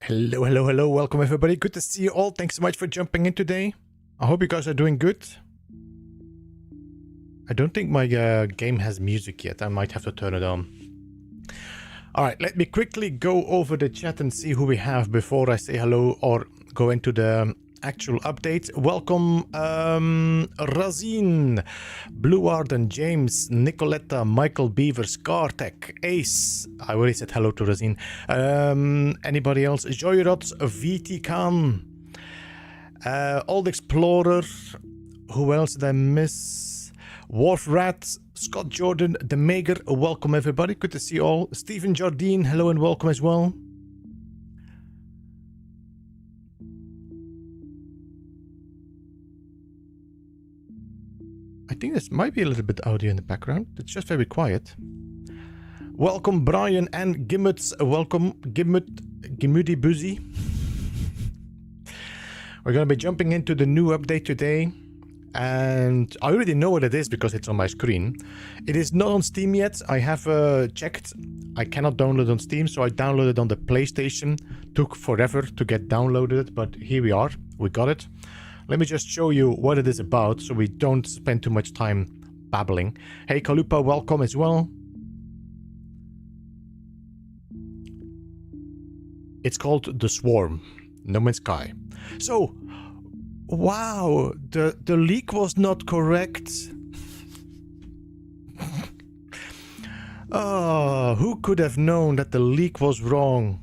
Hello, hello, hello. Welcome, everybody. Good to see you all. Thanks so much for jumping in today. I hope you guys are doing good. I don't think my game has music yet. I might have to turn it on. All right, let me quickly go over the chat and see who we have before I say hello or go into the actual update. Welcome, Razin, Blue Arden, James, Nicoletta, Michael Beavers, Cartech, Ace. I already said hello to Razin. Anybody else? Joyrods, VT Khan, Old Explorer. Who else did I miss? Wharf Rat, Scott Jordan, The Maker. Welcome, everybody. Good to see you all. Stephen Jardine, hello and welcome as well. I think this might be a little bit audio in the background. It's just very quiet. Welcome, Brian and Gimmets. Welcome, Gimmudi Buzzy. We're going to be jumping into the new update today. And I already know what it is because it's on my screen. It is not on Steam yet. I have checked. I cannot download on Steam, so I downloaded on the PlayStation. Took forever to get downloaded, but here we are. We got it. Let me just show you what it is about so we don't spend too much time babbling. Hey, Kalupa, welcome as well. It's called The Swarm, No Man's Sky. So, wow, the leak was not correct. Oh, who could have known that the leak was wrong?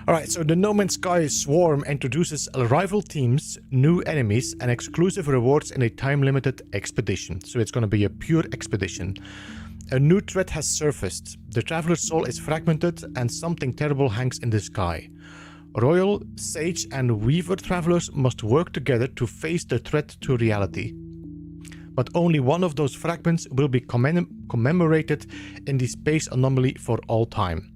Alright, so the No Man's Sky Swarm introduces rival teams, new enemies, and exclusive rewards in a time-limited expedition. So it's going to be a pure expedition. A new threat has surfaced. The traveler's soul is fragmented and something terrible hangs in the sky. Royal, Sage, and Weaver travelers must work together to face the threat to reality. But only one of those fragments will be commemorated in the space anomaly for all time.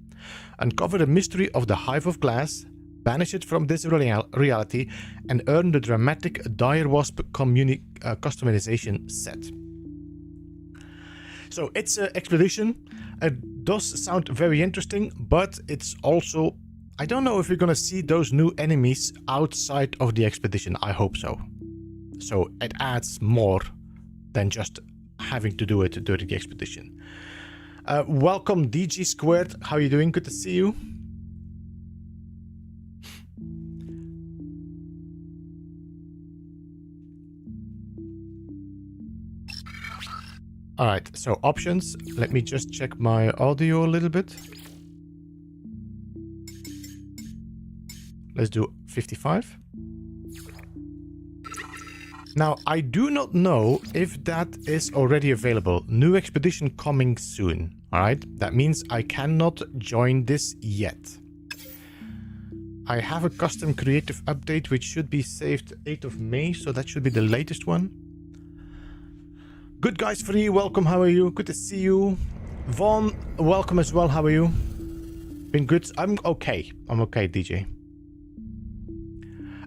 Uncover the mystery of the Hive of Glass, banish it from this reality, and earn the dramatic Dire Wasp customization set. So it's an expedition. It does sound very interesting, but it's also... I don't know if we're going to see those new enemies outside of the expedition. I hope so. So it adds more than just having to do it during the expedition. Welcome, DG Squared. How are you doing? Good to see you. Alright, so options. Let me just check my audio a little bit. Let's do 55. Now, I do not know if that is already available. New expedition coming soon. Alright, that means I cannot join this yet. I have a custom creative update which should be saved 8th of May, so that should be the latest one. Good Guys Free, welcome, how are you? Good to see you. Vaughn, welcome as well, how are you? Been good? I'm okay, DJ.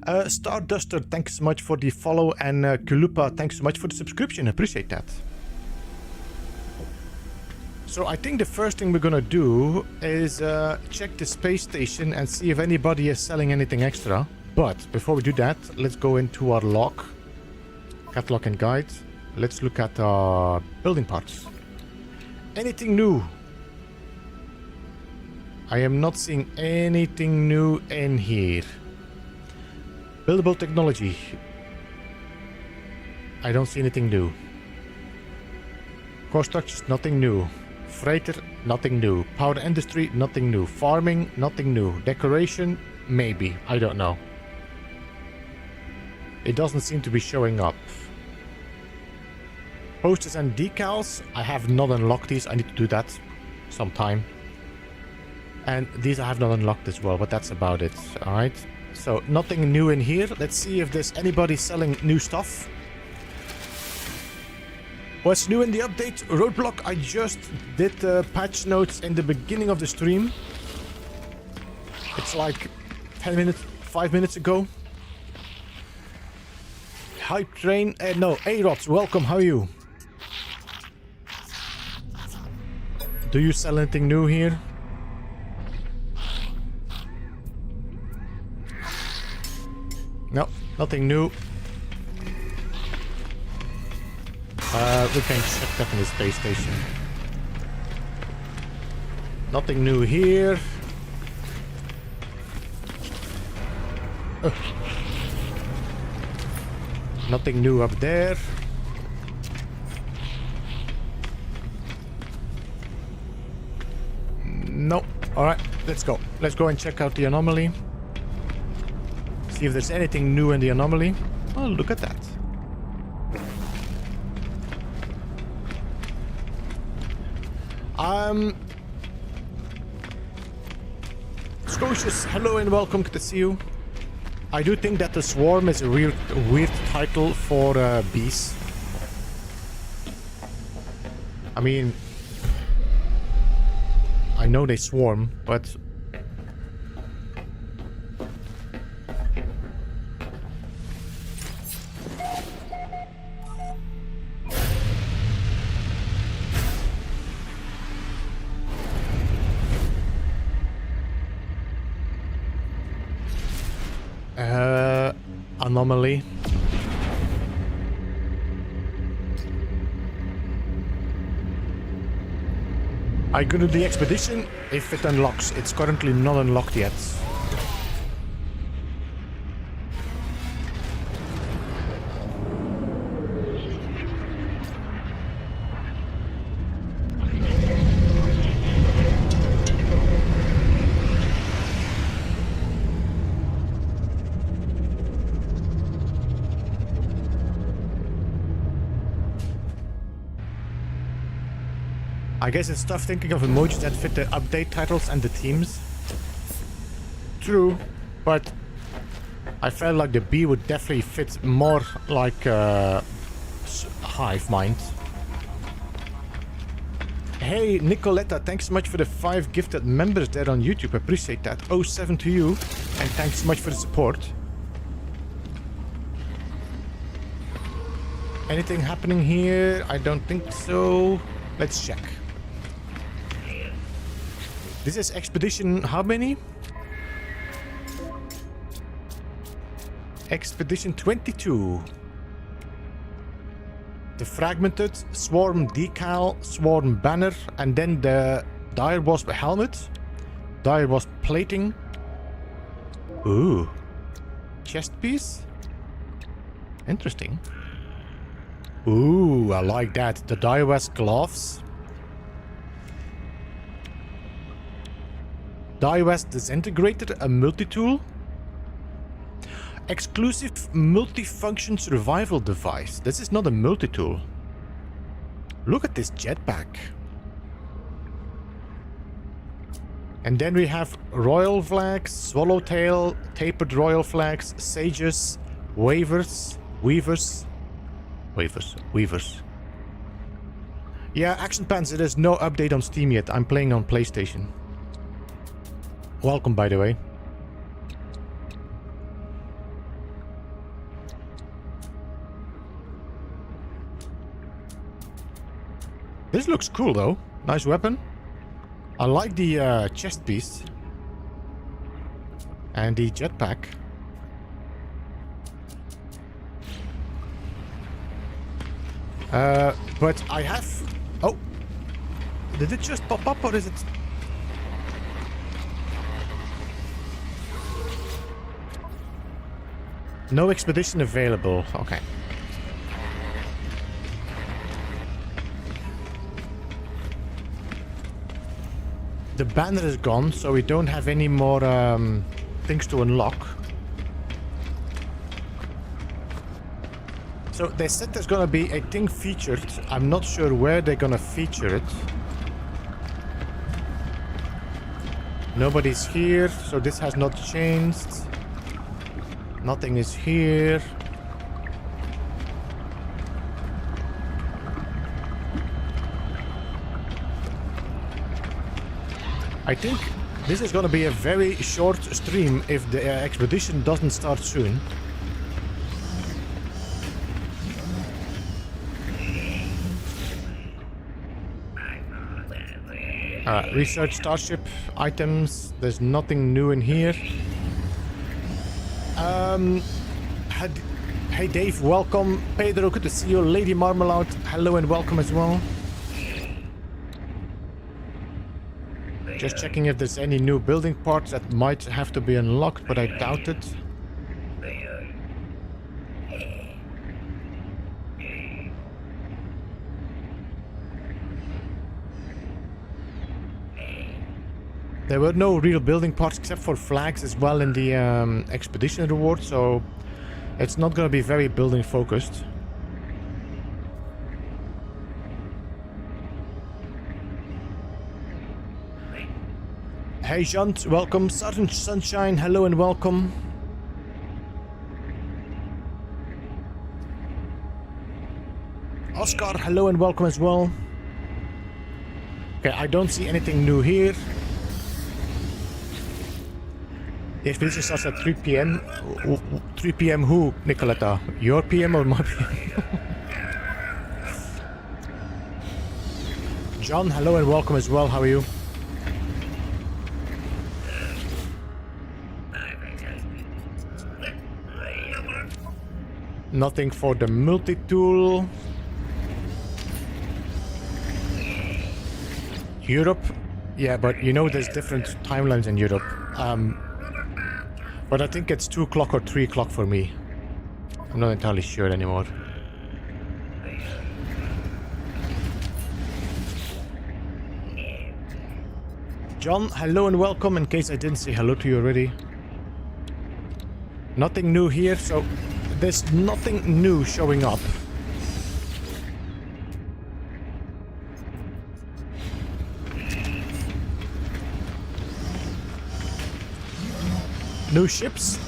Starduster, thanks so much for the follow, and Kulupa, thanks so much for the subscription, appreciate that. So I think the first thing we're gonna do is check the space station and see if anybody is selling anything extra. But before we do that, let's go into our log, catalog and guide. Let's look at our building parts. Anything new? I am not seeing anything new in here. Buildable technology. I don't see anything new. Core structures, nothing new. Freighter, nothing new. Power industry, nothing new. Farming, nothing new. Decoration, maybe. I don't know. It doesn't seem to be showing up. Posters and decals. I have not unlocked these. I need to do that sometime. And these I have not unlocked as well, but that's about it. Alright. So, nothing new in here. Let's see if there's anybody selling new stuff. What's new in the update? Roadblock, I just did the patch notes in the beginning of the stream. It's like 10 minutes, 5 minutes ago. Hype Train, no, A-Rods, welcome, how are you? Do you sell anything new here? No, nothing new. We can check that in the space station. Nothing new here. Nothing new up there. No. Alright, let's go. Let's go and check out the anomaly. See if there's anything new in the anomaly. Oh, look at that. Scotius, hello and welcome, good to see you. I do think that the Swarm is a weird title for bees. I mean, I know they swarm, but anomaly. I go to the expedition if it unlocks. It's currently not unlocked yet. I guess it's tough thinking of emojis that fit the update titles and the themes. True, but I felt like the bee would definitely fit more like hive mind. Hey Nicoletta, thanks so much for the 5 gifted members there on YouTube. Appreciate that. 07 to you, and thanks so much for the support. Anything happening here? I don't think so. Let's check. This is expedition how many? Expedition 22. The fragmented swarm decal, swarm banner, and then the dire wasp helmet, dire wasp plating. Ooh, chest piece. Interesting. Ooh, I like that. The dire wasp gloves. Dire wasp disintegrated, a multi-tool. Exclusive multifunction survival device. This is not a multi-tool. Look at this jetpack. And then we have royal flags, swallowtail, tapered royal flags, sages, weavers. Yeah, Action Panzer, there's no update on Steam yet. I'm playing on PlayStation. Welcome, by the way. This looks cool, though. Nice weapon. I like the chest piece. And the jetpack. But I have... Oh! Did it just pop up, or is it... No expedition available. Okay. The banner is gone, so we don't have any more things to unlock. So they said there's gonna be a thing featured. I'm not sure where they're gonna feature it. Nobody's here, so this has not changed. Nothing is here. I think this is gonna be a very short stream if the expedition doesn't start soon. Research Starship items. There's nothing new in here. Hey Dave, welcome. Pedro, good to see you. Lady Marmalade, hello and welcome as well. Just checking if there's any new building parts that might have to be unlocked, but I doubt it. There were no real building parts except for flags as well in the expedition reward, so it's not going to be very building focused. Hey Jant, welcome. Sergeant Sunshine, hello and welcome. Oscar, hello and welcome as well. Okay, I don't see anything new here. The expedition starts at 3 p.m. 3 p.m. who, Nicoletta? Your PM or my PM? John, hello and welcome as well. How are you? Nothing for the multi-tool. Europe? Yeah, but you know there's different timelines in Europe. But I think it's 2 o'clock or 3 o'clock for me. I'm not entirely sure anymore. John, hello and welcome, in case I didn't say hello to you already. Nothing new here, so there's nothing new showing up. New ships?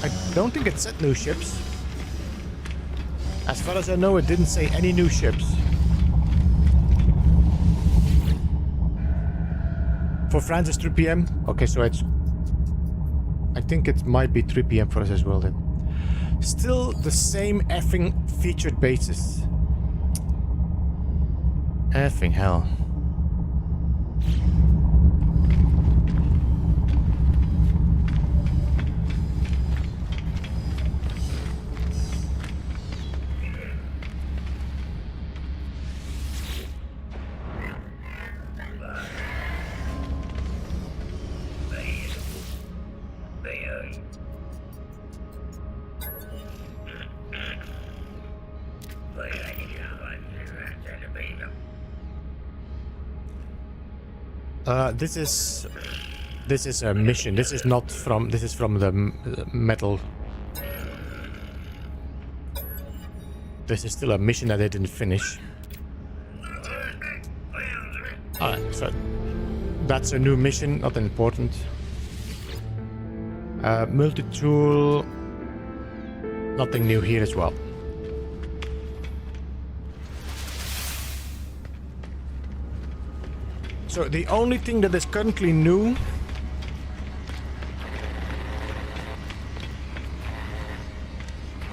I don't think it said new ships. As far as I know, it didn't say any new ships. For France it's 3 p.m. Okay, so it's... I think it might be 3 p.m. for us as well then. Still the same effing featured bases. Effing hell. This is a mission. This is not from. This is from the metal. This is still a mission that I didn't finish. Alright, so that's a new mission, not important. Multi-tool. Nothing new here as well. So the only thing that is currently new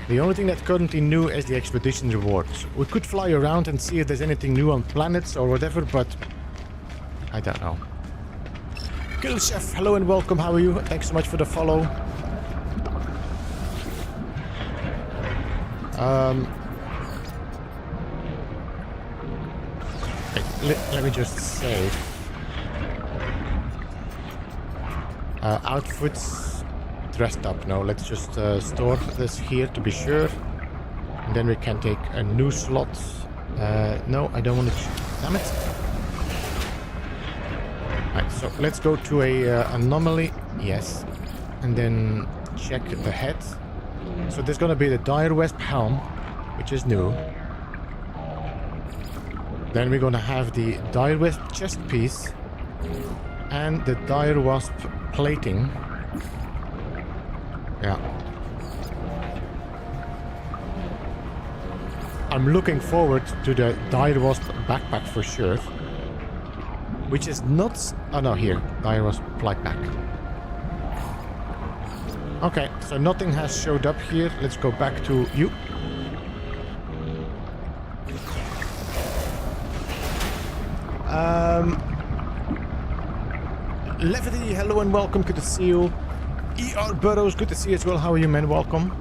is the expedition rewards. We could fly around and see if there's anything new on planets or whatever, but I don't know. Kill Chef, hello and welcome, how are you? Thanks so much for the follow. Let me just save. Outfits dressed up. No, let's just store this here to be sure. And then we can take a new slot. No, I don't want to. Damn it. Right, so let's go to a anomaly. Yes. And then check the head. So there's gonna be the Dire Wesp helm, which is new. Then we're gonna have the Dire Wasp chest piece and the Dire Wasp plating. Yeah. I'm looking forward to the Dire Wasp backpack for sure. Which is not... Oh no, here. Dire Wasp flight pack. Okay, so nothing has showed up here. Let's go back to you. Levity, hello and welcome. Good to see you. ER Burrows, good to see you as well. How are you, man? Welcome.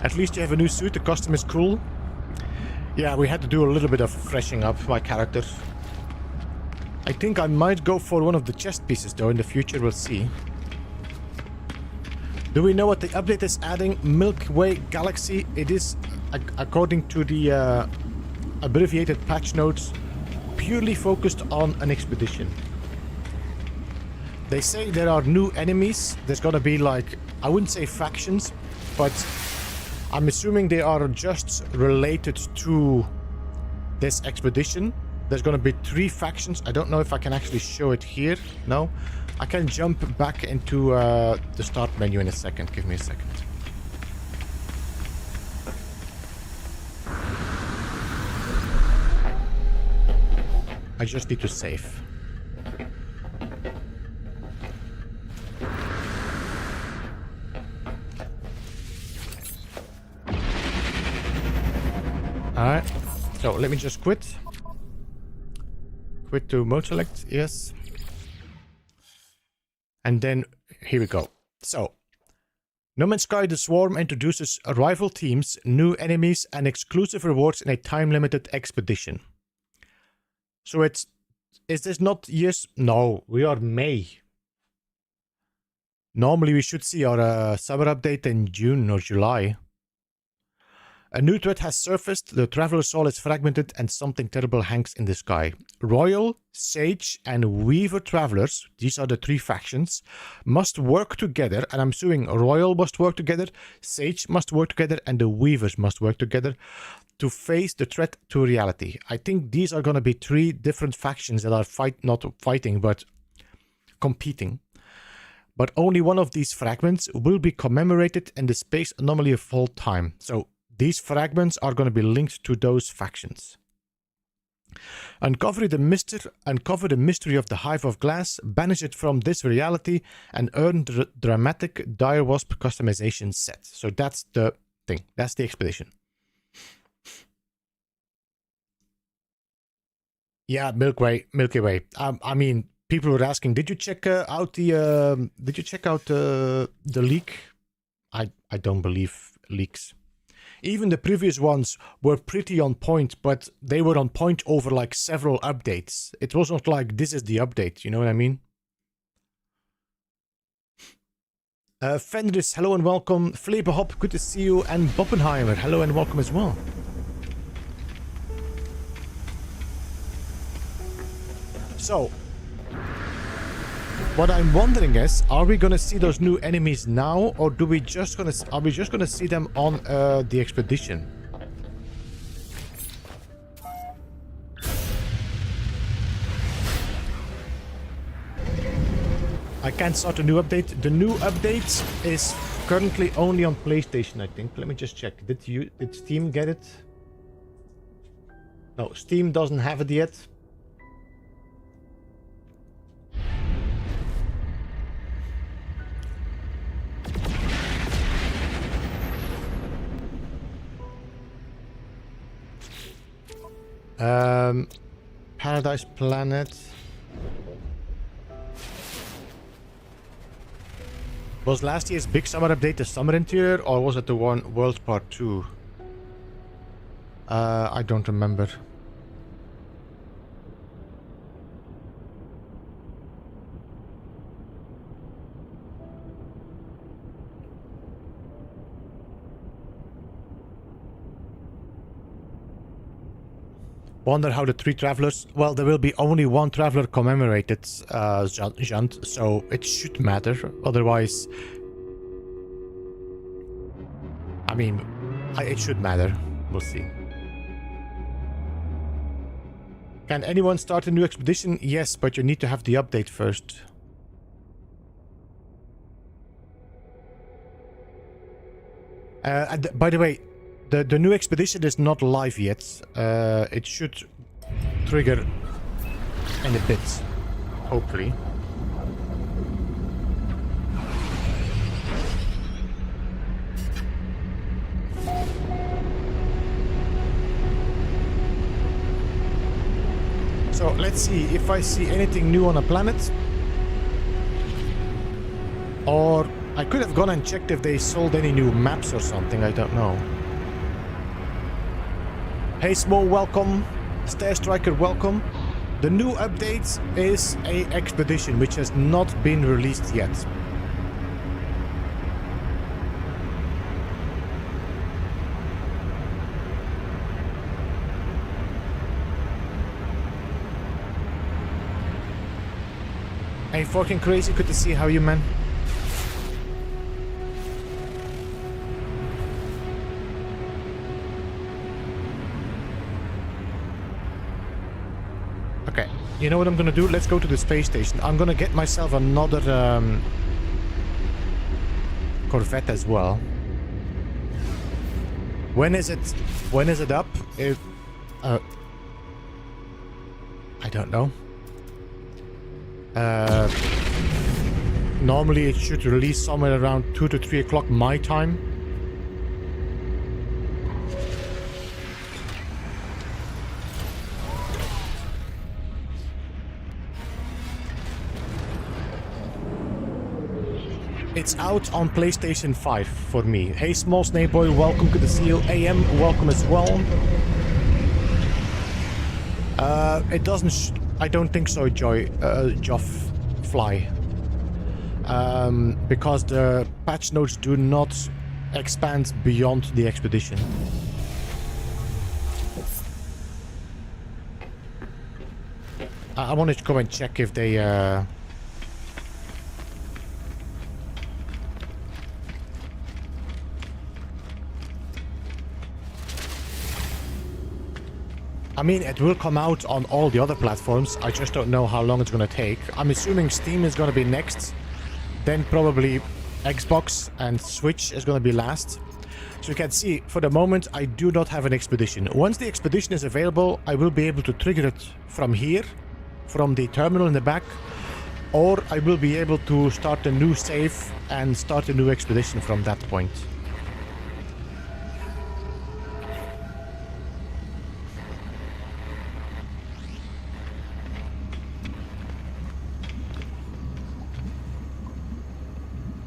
At least you have a new suit. The costume is cool. Yeah, we had to do a little bit of freshening up my character. I think I might go for one of the chest pieces though in the future. We'll see. Do we know what the update is adding? Milky Way Galaxy. It is, according to the abbreviated patch notes, purely focused on an expedition. They say there are new enemies. There's gonna be like, I wouldn't say factions, but I'm assuming they are just related to this expedition. There's gonna be 3 factions. I don't know if I can actually show it here. No? I can jump back into the start menu in a second. Give me a second. I just need to save. Alright, so let me just quit. Quit to mode select, yes. And then, here we go. So, No Man's Sky The Swarm introduces rival teams, new enemies, and exclusive rewards in a time-limited expedition. So it's... Is this not years? No, we are May. Normally we should see our summer update in June or July. A new threat has surfaced, the Traveler's Soul is fragmented and something terrible hangs in the sky. Royal, Sage and Weaver Travelers, these are the 3 factions, must work together, and I'm assuming Royal must work together, Sage must work together and the Weavers must work together to face the threat to reality. I think these are going to be 3 different factions that are not fighting but competing. But only one of these fragments will be commemorated in the space anomaly of all time. So these fragments are going to be linked to those factions. Uncover the mystery of the Hive of Glass, banish it from this reality, and earn the dramatic Dire Wasp customization set. So that's the thing. That's the expedition. Yeah, Milky Way. I mean, people were asking, did you check out the leak? I don't believe leaks. Even the previous ones were pretty on point, but they were on point over like several updates. It was not like this is the update, you know what I mean? Fenris, hello and welcome. Fleberhop, good to see you. And Boppenheimer, hello and welcome as well. So, what I'm wondering is, are we gonna see those new enemies now, or are we just gonna see them on the expedition? I can't start a new update. The new update is currently only on PlayStation, I think. Let me just check. Did Steam get it? No, Steam doesn't have it yet. Paradise Planet. Was last year's big summer update the summer interior, or was it the one World Part 2? I don't remember. Wonder how the 3 travelers... Well, there will be only 1 traveler commemorated, Jant, so it should matter. Otherwise... I mean, it should matter. We'll see. Can anyone start a new expedition? Yes, but you need to have the update first. And by the way, the new expedition is not live yet. It should trigger in a bit, hopefully. So let's see if I see anything new on a planet. Or I could have gone and checked if they sold any new maps or something, I don't know. Hey Small, welcome. Stair Striker, welcome. The new update is a expedition which has not been released yet. Hey fucking crazy, good to see how you, man. Okay, you know what I'm gonna do? Let's go to the space station. I'm gonna get myself another Corvette as well. When is it up? I don't know. Normally it should release somewhere around 2 to 3 o'clock my time. It's out on PlayStation 5 for me. Hey Small Snake Boy, welcome to the seal. AM, welcome as well. It doesn't... I don't think so, Joff Fly. Because the patch notes do not expand beyond the expedition. I wanted to go and check if they... I mean, it will come out on all the other platforms. I just don't know how long it's going to take. I'm assuming Steam is going to be next. Then probably Xbox and Switch is going to be last. So you can see, for the moment, I do not have an expedition. Once the expedition is available, I will be able to trigger it from here, from the terminal in the back. Or I will be able to start a new save and start a new expedition from that point.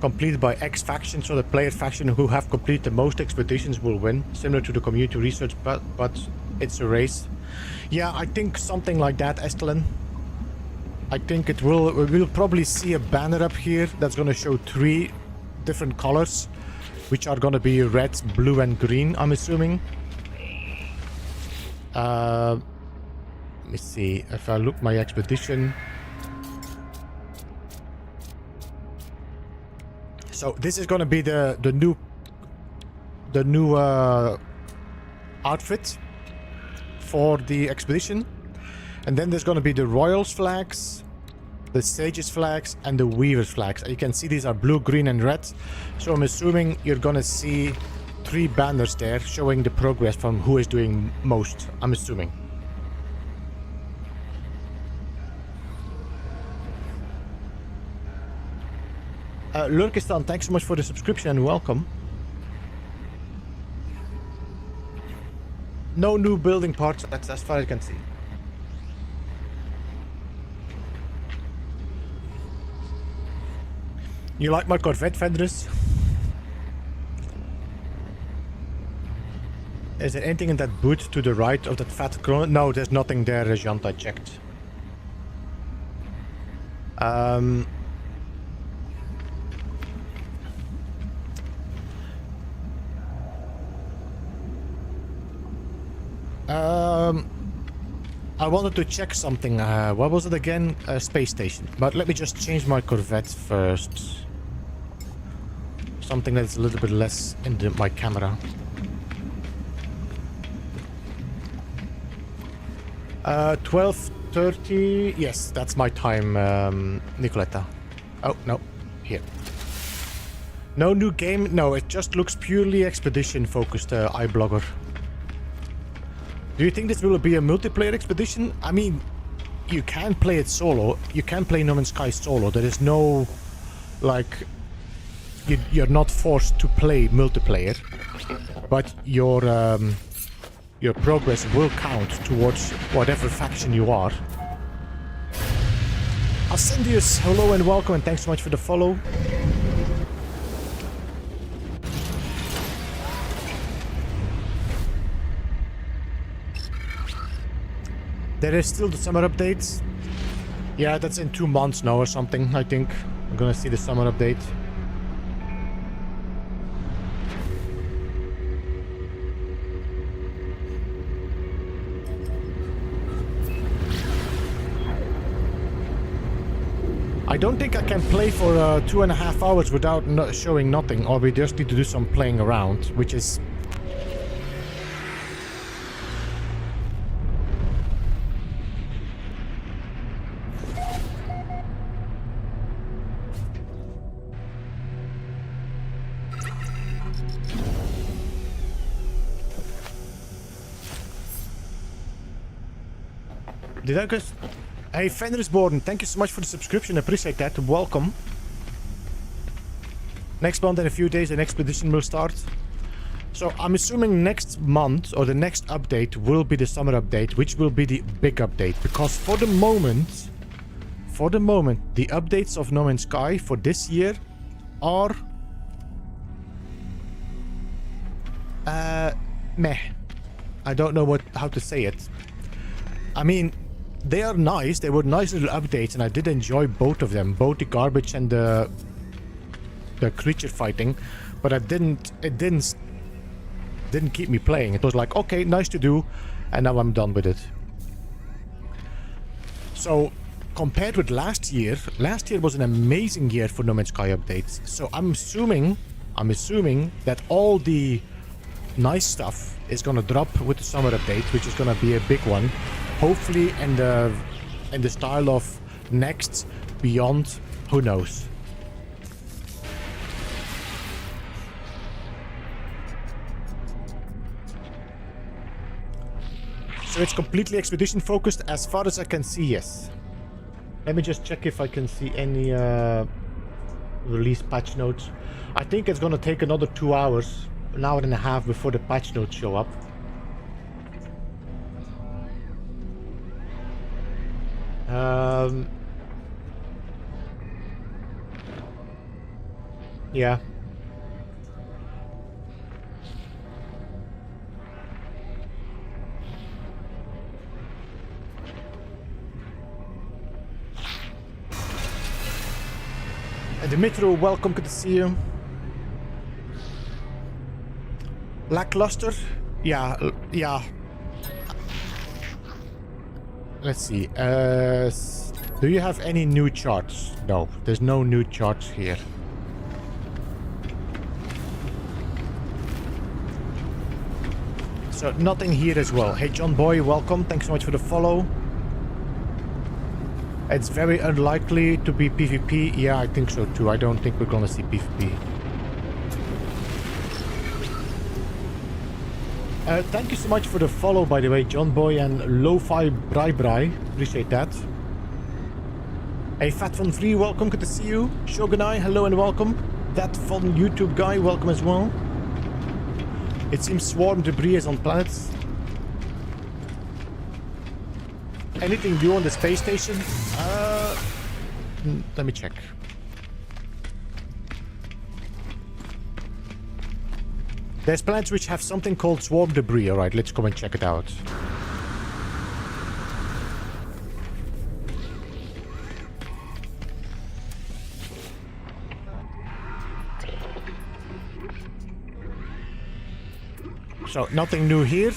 Completed by X faction, so the player faction who have completed the most expeditions will win, similar to the community research, but it's a race. Yeah, I think something like that, Estelin. I think it will. We'll probably see a banner up here that's going to show 3 different colors, which are going to be red, blue, and green, I'm assuming. Let me see if I look my expedition. So this is going to be the new outfit for the expedition, and then there's going to be the Royals flags, the Sages flags, and the Weavers flags. You can see these are blue, green, and red. So I'm assuming you're going to see 3 banners there showing the progress from who is doing most. I'm assuming. Lurkistan, thanks so much for the subscription and welcome. No new building parts, that's as far as I can see. You like my Corvette fenders? Is there anything in that boot to the right of that fat chrono? No, there's nothing there, Jant, I checked. I wanted to check something. What was it again? Space station. But let me just change my Corvette first. Something that's a little bit less in my camera. 12:30. Yes, that's my time, Nicoletta. Oh, no. Here. No new game? No, it just looks purely expedition focused, iBlogger. Do you think this will be a multiplayer expedition? I mean, you can play it solo. You can play No Man's Sky solo. There is no, like, you're not forced to play multiplayer, but your progress will count towards whatever faction you are. Ascendius, hello and welcome, and thanks so much for the follow. There is still the summer updates. Yeah, that's in 2 months now or something, I think. I'm gonna see the summer update. I don't think I can play for 2.5 hours without showing nothing, or we just need to do some playing around, which is... Did I just... Hey, Fenrisborn, thank you so much for the subscription. I appreciate that. Welcome. Next month in a few days, an expedition will start. So I'm assuming next month, or the next update, will be the summer update, which will be the big update. Because for the moment, the updates of No Man's Sky for this year are... meh. I don't know how to say it. I mean... They are nice. They were nice little updates, and I did enjoy both of them, both the garbage and the creature fighting. But it didn't keep me playing. It was like, okay, nice to do, and now I'm done with it. So compared with last year was an amazing year for No Man's Sky updates. So I'm assuming that all the nice stuff is gonna drop with the summer update, which is gonna be a big one. Hopefully in the style of next, beyond, who knows. So it's completely expedition focused as far as I can see, yes. Let me just check if I can see any release patch notes. I think it's gonna take another 2 hours, an hour and a half before the patch notes show up. Yeah. Dimitro, welcome, good to see you. Lackluster? Yeah. Let's see. Do you have any new charts? No, there's no new charts here. So nothing here as well. Hey John Boy, welcome. Thanks so much for the follow. It's very unlikely to be PvP. Yeah, I think so too. I don't think we're gonna see PvP. Thank you so much for the follow, by the way, John Boy and Lo-Fi Brai Brai. Appreciate that. Hey, Fat Von Free, welcome. Good to see you. Shogunai, hello and welcome. That Fun YouTube guy, welcome as well. It seems swarm debris is on planets. Anything new on the space station? Let me check. There's planets which have something called swarm debris. Alright, let's go and check it out. So, nothing new here.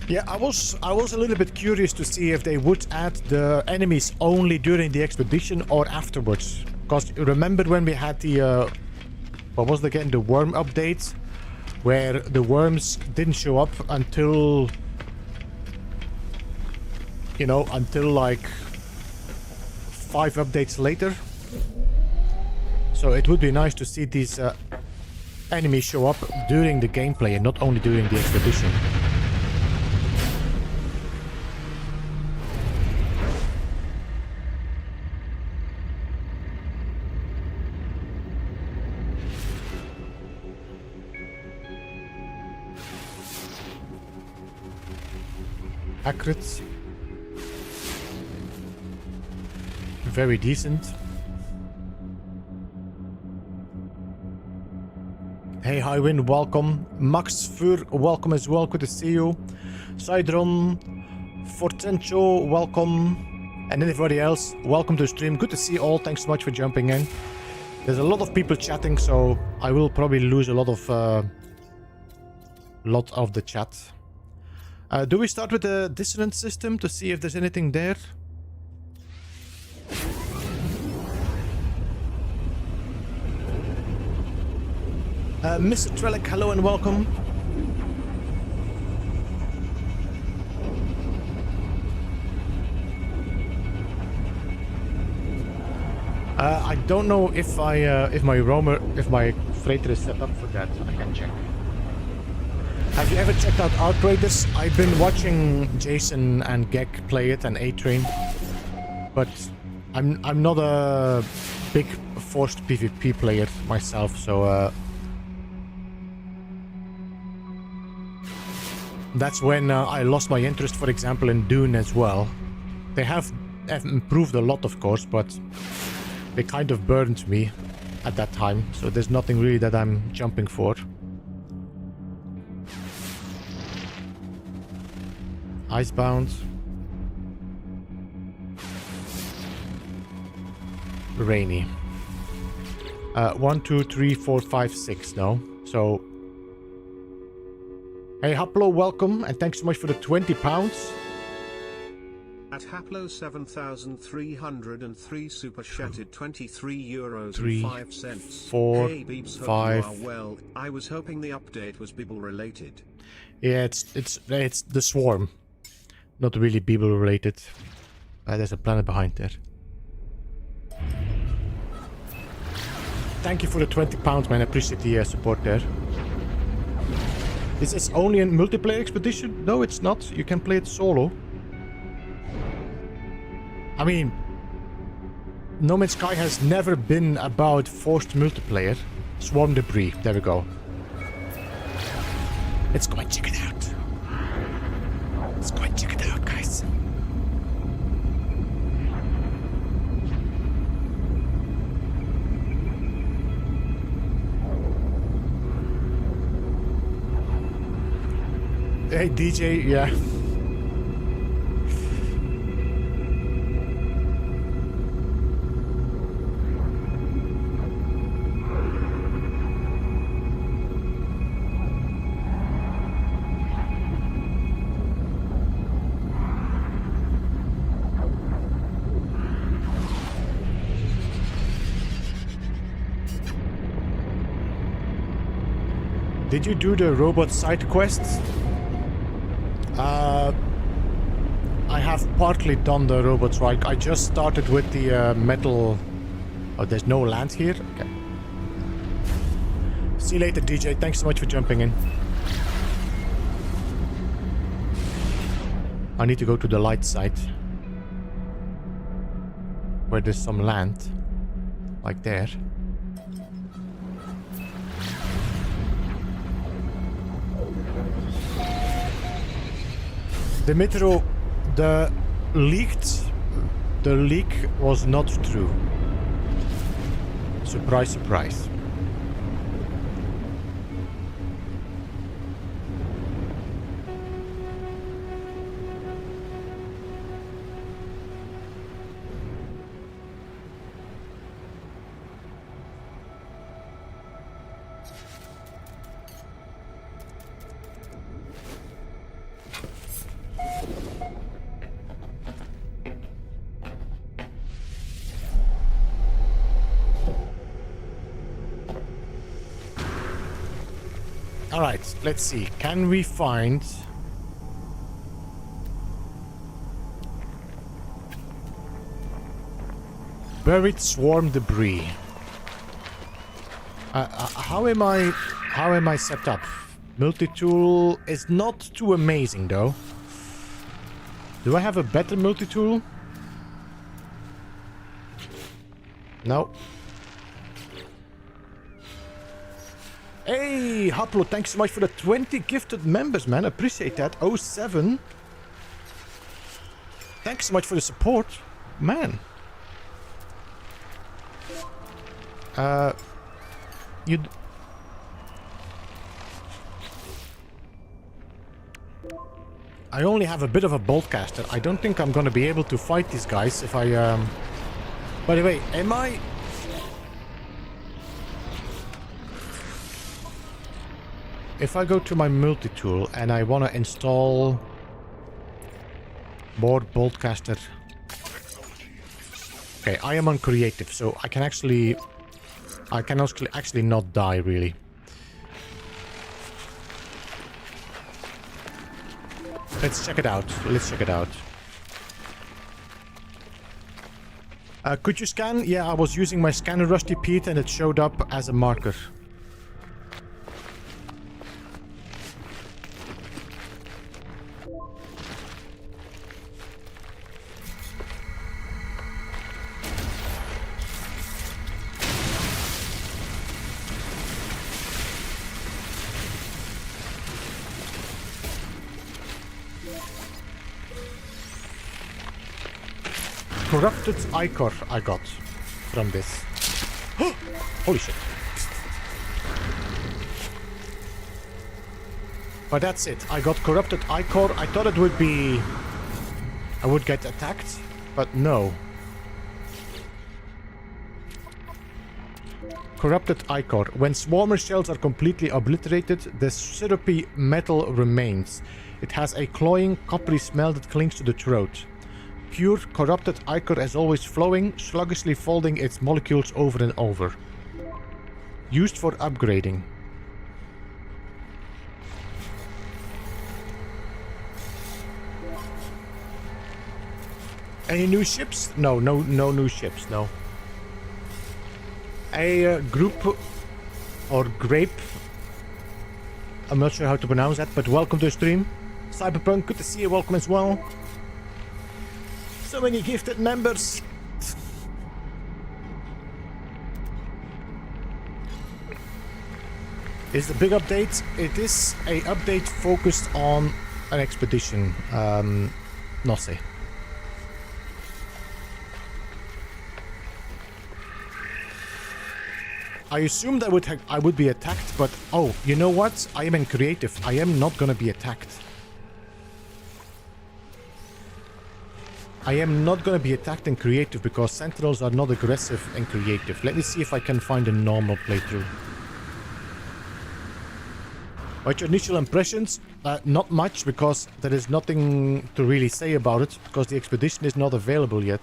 Yeah, I was a little bit curious to see if they would add the enemies only during the expedition or afterwards. Because remember when we had the, what was it again, the worm update? Where the worms didn't show up until, you know, until like 5 updates later. So it would be nice to see these enemies show up during the gameplay and not only during the expedition. Accurate. Very decent. Hey Highwind, welcome. Max Fur, welcome as well. Good to see you. Sidron, Fortencho, welcome. And everybody else, welcome to the stream. Good to see you all. Thanks so much for jumping in. There's a lot of people chatting, so I will probably lose a lot of the chat. Do we start with the dissonance system to see if there's anything there? Mr. Trellick, hello and welcome. I don't know if my freighter is set up for that. I can check. Have you ever checked out Outriders? I've been watching Jason and Gek play it and A-Train, but I'm not a big forced PvP player myself, so that's when I lost my interest, for example, in Dune as well. They have improved a lot, of course, but they kind of burned me at that time, so there's nothing really that I'm jumping for. Icebound. Rainy. 1, 2, 3, 4, 5, 6, no? So... Hey Haplo, welcome, and thanks so much for the £20. At Haplo 7,303 super chatted €23 3, and 5 cents. 4, hey Beebs, 5. hope you are well. I was hoping the update was Beeble related. Yeah, it's the swarm. Not really Beeble related. There's a planet behind there. Thank you for the £20, man. I appreciate the support there. This is only a multiplayer expedition? No, it's not. You can play it solo. I mean, No Man's Sky has never been about forced multiplayer. Swarm debris. There we go. Let's go and check it out. Let's go and check it out, guys. Hey DJ, yeah. Did you do the robot side quests? I have partly done the robots, right? I just started with the metal... Oh, there's no land here? Okay. See you later, DJ. Thanks so much for jumping in. I need to go to the light side. Where there's some land. Like there. Dimitro, the leak was not true. Surprise, surprise. Alright, let's see. Can we find... buried swarm debris? How am I set up? Multi-tool is not too amazing though. Do I have a better multi-tool? No. Hey, Haplo, thanks so much for the 20 gifted members, man. Appreciate that. 07. Thanks so much for the support, man. I only have a bit of a bolt caster. I don't think I'm gonna be able to fight these guys if I... By the way, am I... If I go to my multi-tool and I want to install more bolt caster... Okay, I am on creative, so I can actually... I can actually not die, really. Let's check it out. Let's check it out. Could you scan? Yeah, I was using my scanner, Rusty Pete, and it showed up as a marker. Corrupted ichor I got from this. Holy shit. But that's it. I got corrupted ichor. I thought it would be... I would get attacked, but no. Corrupted ichor. When swarmer shells are completely obliterated, the syrupy metal remains. It has a cloying, coppery smell that clings to the throat. Pure, corrupted ichor is always flowing, sluggishly folding its molecules over and over. Used for upgrading. Any new ships? No new ships, no. A group or grape. I'm not sure how to pronounce that, but welcome to the stream. Cyberpunk, good to see you, welcome as well. So many gifted members. Is the big update? It is a update focused on an expedition. No say. I assumed I would be attacked, but oh, you know what? I am in creative. I am not gonna be attacked. I am not gonna be attacked in creative because sentinels are not aggressive in creative. Let me see if I can find a normal playthrough. What your initial impressions? Not much, because there is nothing to really say about it, because the expedition is not available yet.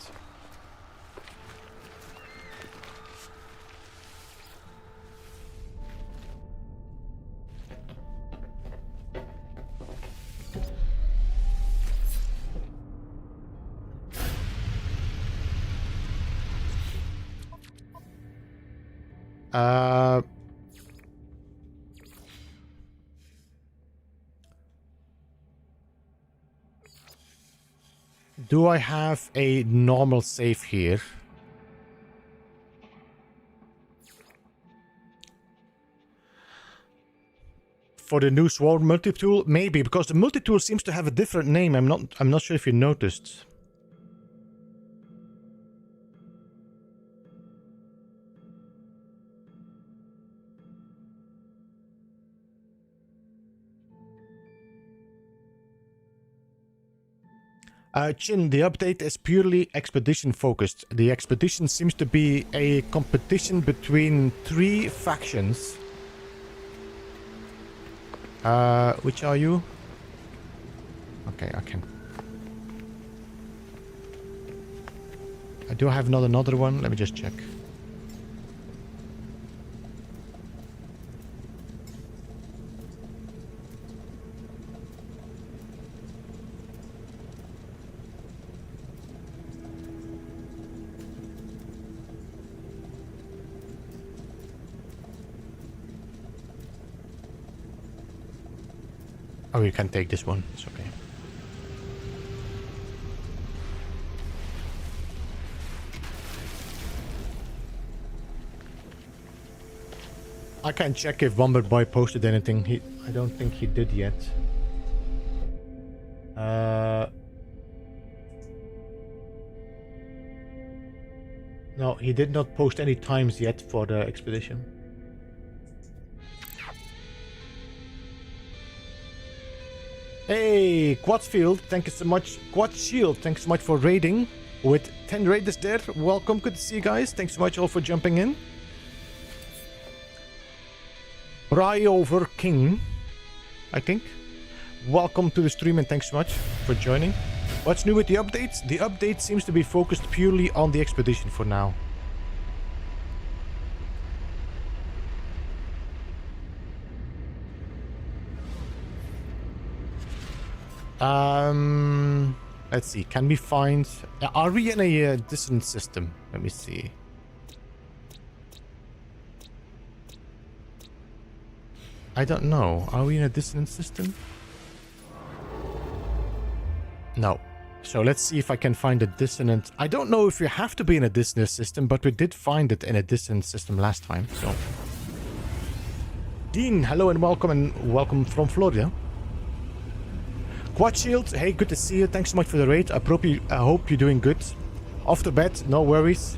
Do I have a normal save here? For the new Swarm multi-tool? Maybe, because the multi-tool seems to have a different name. I'm not sure if you noticed. Chin, the update is purely expedition focused. The expedition seems to be a competition between 3 factions. Which are you? Okay, I can. Do I have another one? Let me just check. Oh, you can take this one. It's okay. I can check if Bomber Boy posted anything. I don't think he did yet. No, he did not post any times yet for the expedition. Hey, Quadsfield, thank you so much. Quad Shield, thanks so much for raiding with 10 raiders there. Welcome, good to see you guys. Thanks so much all for jumping in. Bryover King, I think. Welcome to the stream and thanks so much for joining. What's new with the updates? The update seems to be focused purely on the expedition for now. Let's see. Can we find... Are we in a dissonant system? Let me see. I don't know. Are we in a dissonant system? No. So let's see if I can find a dissonant... I don't know if you have to be in a dissonant system, but we did find it in a dissonant system last time, so... Dean, hello and welcome from Florida. Quad Shield, hey, good to see you. Thanks so much for the raid. I hope you're doing good. Off to bed, no worries.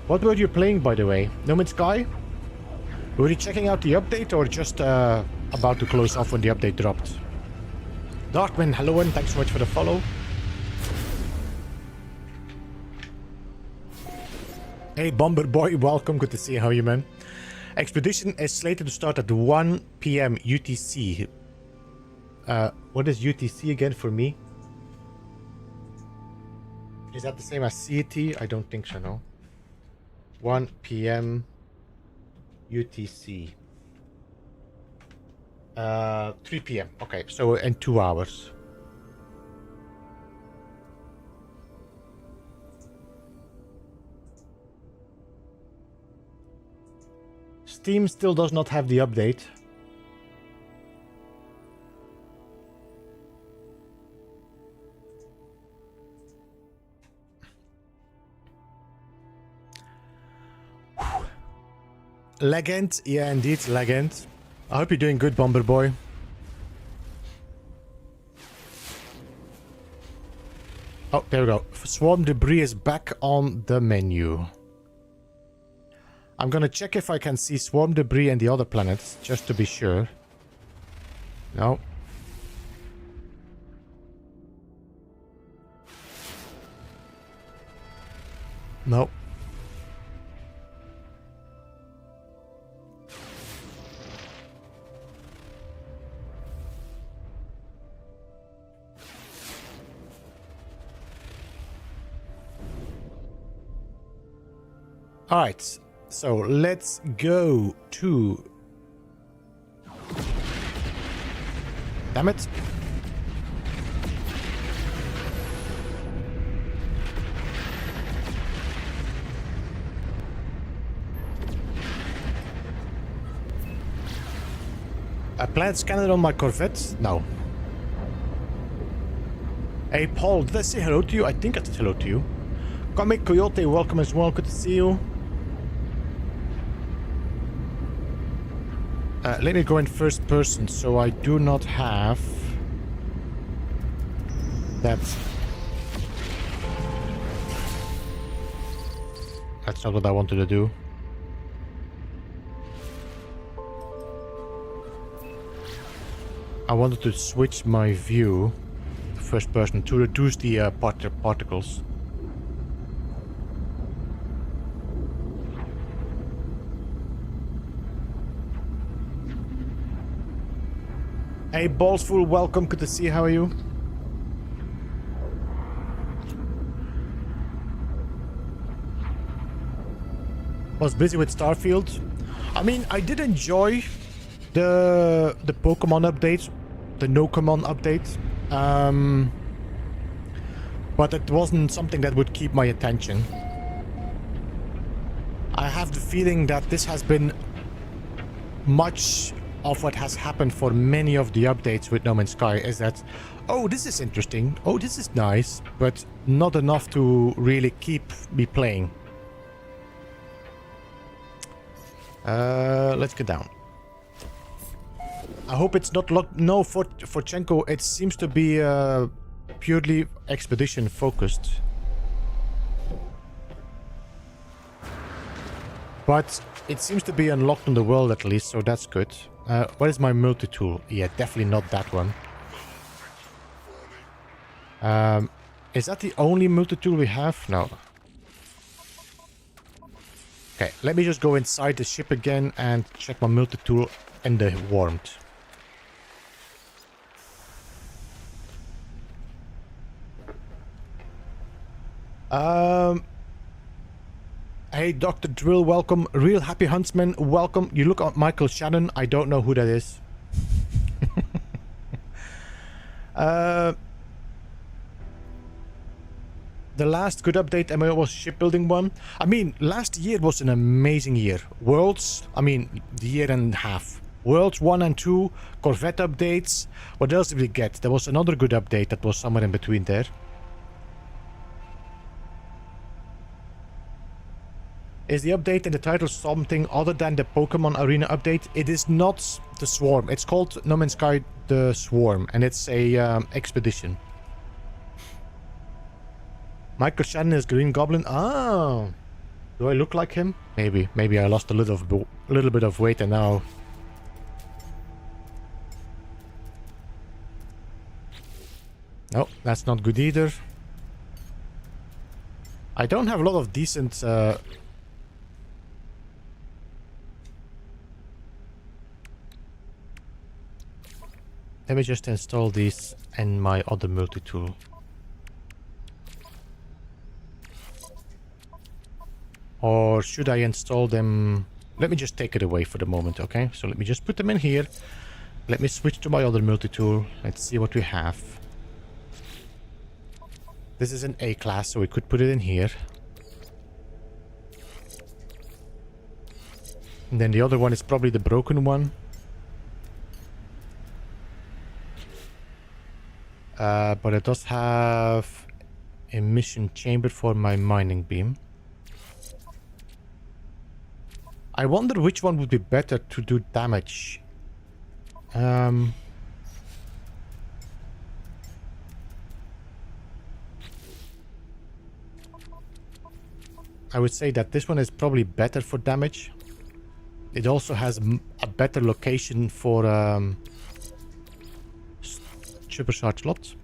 What were you playing, by the way? No Man's Sky? Were you checking out the update or just about to close off when the update dropped? Darkman, hello and thanks so much for the follow. Hey, Bomber Boy, welcome. Good to see you. How are you, man? Expedition is slated to start at 1 p.m. UTC. What is UTC again for me? Is that the same as CET? I don't think so, no. 1 p.m. UTC. 3 p.m. Okay, so in 2 hours. Steam still does not have the update. Legend, yeah, indeed, legend. I hope you're doing good, Bomber Boy. Oh, there we go. Swarm debris is back on the menu. I'm gonna check if I can see swarm debris and the other planets, just to be sure. No. No. Alright, so let's go to... Damn it. A planet scanner on my Corvette? No. Hey Paul, did I say hello to you? I think I said hello to you. Comic Coyote, welcome as well, good to see you. Let me go in first person, so I do not have that. That's not what I wanted to do. I wanted to switch my view to first person to reduce the particles. Hey, Ballsful, welcome. Good to see you. How are you? Was busy with Starfield. I mean, I did enjoy the Pokemon update, the No-Common update. But it wasn't something that would keep my attention. I have the feeling that this has been much of what has happened for many of the updates with No Man's Sky is that, oh, this is interesting, oh, this is nice, but not enough to really keep me playing. Let's get down. I hope it's not locked. No, for Chenko, it seems to be purely expedition focused. But it seems to be unlocked on the world at least, so that's good. What is my multi-tool? Yeah, definitely not that one. Is that the only multi-tool we have? No. Okay, let me just go inside the ship again and check my multi-tool in the warmth. Hey, Dr. Drill, welcome. Real Happy Huntsman, welcome. You look at Michael Shannon. I don't know who that is. The last good update MMO was shipbuilding one. I mean, last year was an amazing year. Worlds, I mean, the year and a half. Worlds 1 and 2, Corvette updates. What else did we get? There was another good update that was somewhere in between there. Is the update in the title something other than the Pokemon Arena update? It is not the Swarm. It's called No Man's Sky the Swarm, and it's a expedition. Michael Shannon is Green Goblin. Ah, do I look like him? Maybe. Maybe I lost a little bit of weight and now. No, that's not good either. I don't have a lot of decent. Let me just install these in my other multi-tool. Or should I install them? Let me just take it away for the moment, okay? So let me just put them in here. Let me switch to my other multi-tool. Let's see what we have. This is an A class, so we could put it in here. And then the other one is probably the broken one. But it does have a mission chamber for my mining beam. I wonder which one would be better to do damage. I would say that this one is probably better for damage. It also has a better location for supercharge slots.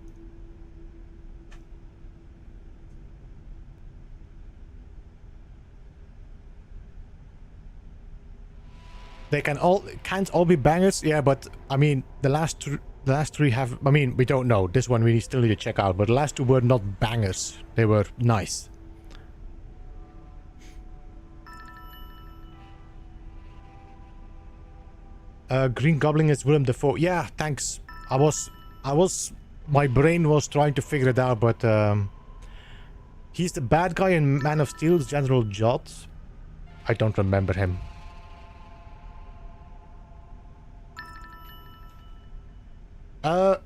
They can't all be bangers, yeah, but I mean the last three have. I mean, we don't know. This one we still need to check out, but the last two were not bangers. They were nice. Green Goblin is Willem Dafoe. Yeah, thanks. My brain was trying to figure it out, but he's the bad guy in Man of Steel, General Jot. I don't remember him.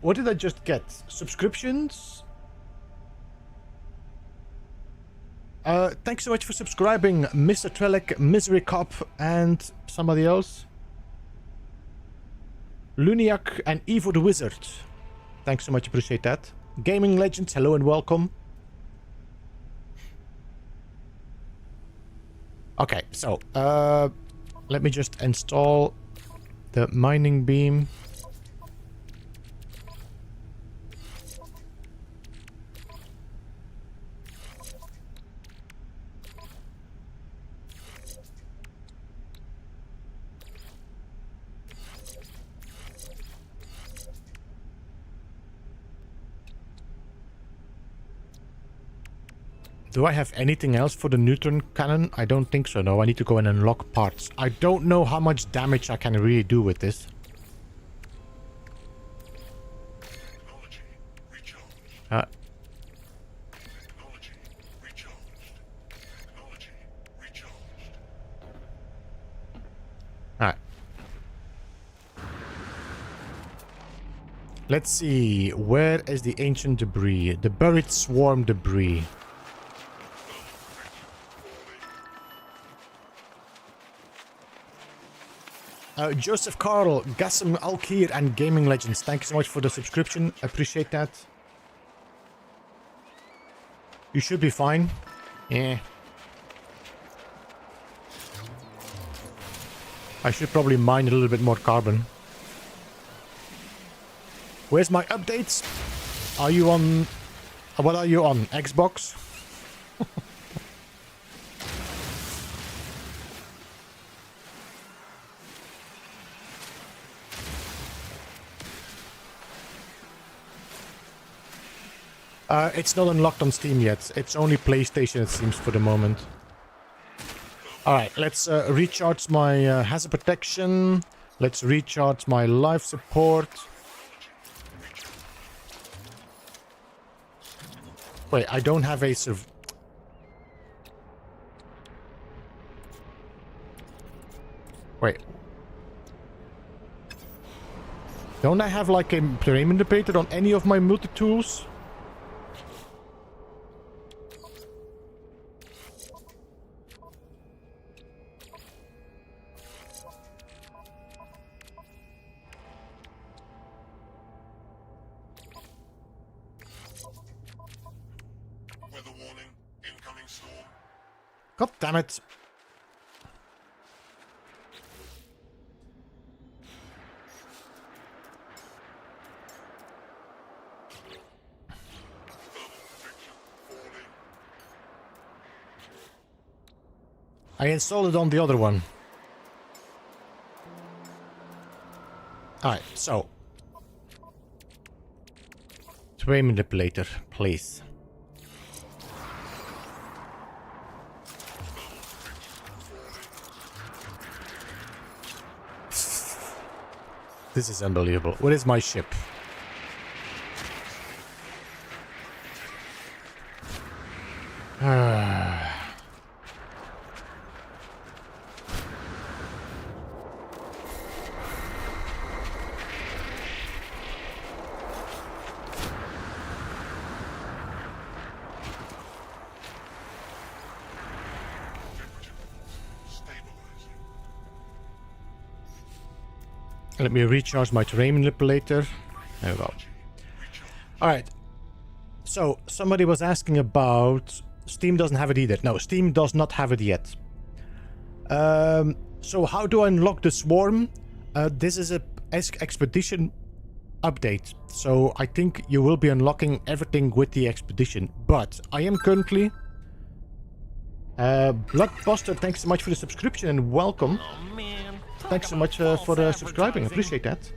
What did I just get? Subscriptions? Thanks so much for subscribing, Mr. Trellick, Misery Cop, and somebody else. Luniak and Evo the Wizard. Thanks so much, appreciate that. Gaming Legends, hello and welcome. Okay, so, let me just install the mining beam. Do I have anything else for the neutron cannon? I don't think so, no. I need to go and unlock parts. I don't know how much damage I can really do with this. Alright. Let's see. Where is the ancient debris? The buried swarm debris. Joseph Carl, Gassam Alkir, and Gaming Legends. Thank you so much for the subscription. Appreciate that. You should be fine. Yeah. I should probably mine a little bit more carbon. Where's my updates? Are you on What are you on? Xbox? It's not unlocked on Steam yet. It's only PlayStation, it seems, for the moment. Alright, let's recharge my hazard protection. Let's recharge my life support. Wait, I don't have a Wait. Don't I have like a terrain manipulator on any of my multi-tools? Weather warning, incoming storm. God damn it. I installed it on the other one. Alright, so. Terrain manipulator, please. This is unbelievable. Where is my ship? Let me recharge my terrain manipulator. There we go. Alright. So, somebody was asking about... Steam doesn't have it either. No, Steam does not have it yet. So how do I unlock the swarm? This is a expedition update. So I think you will be unlocking everything with the expedition. But I am currently... Bloodbuster, thanks so much for the subscription and welcome. Oh man. Thanks so much for subscribing. I appreciate that.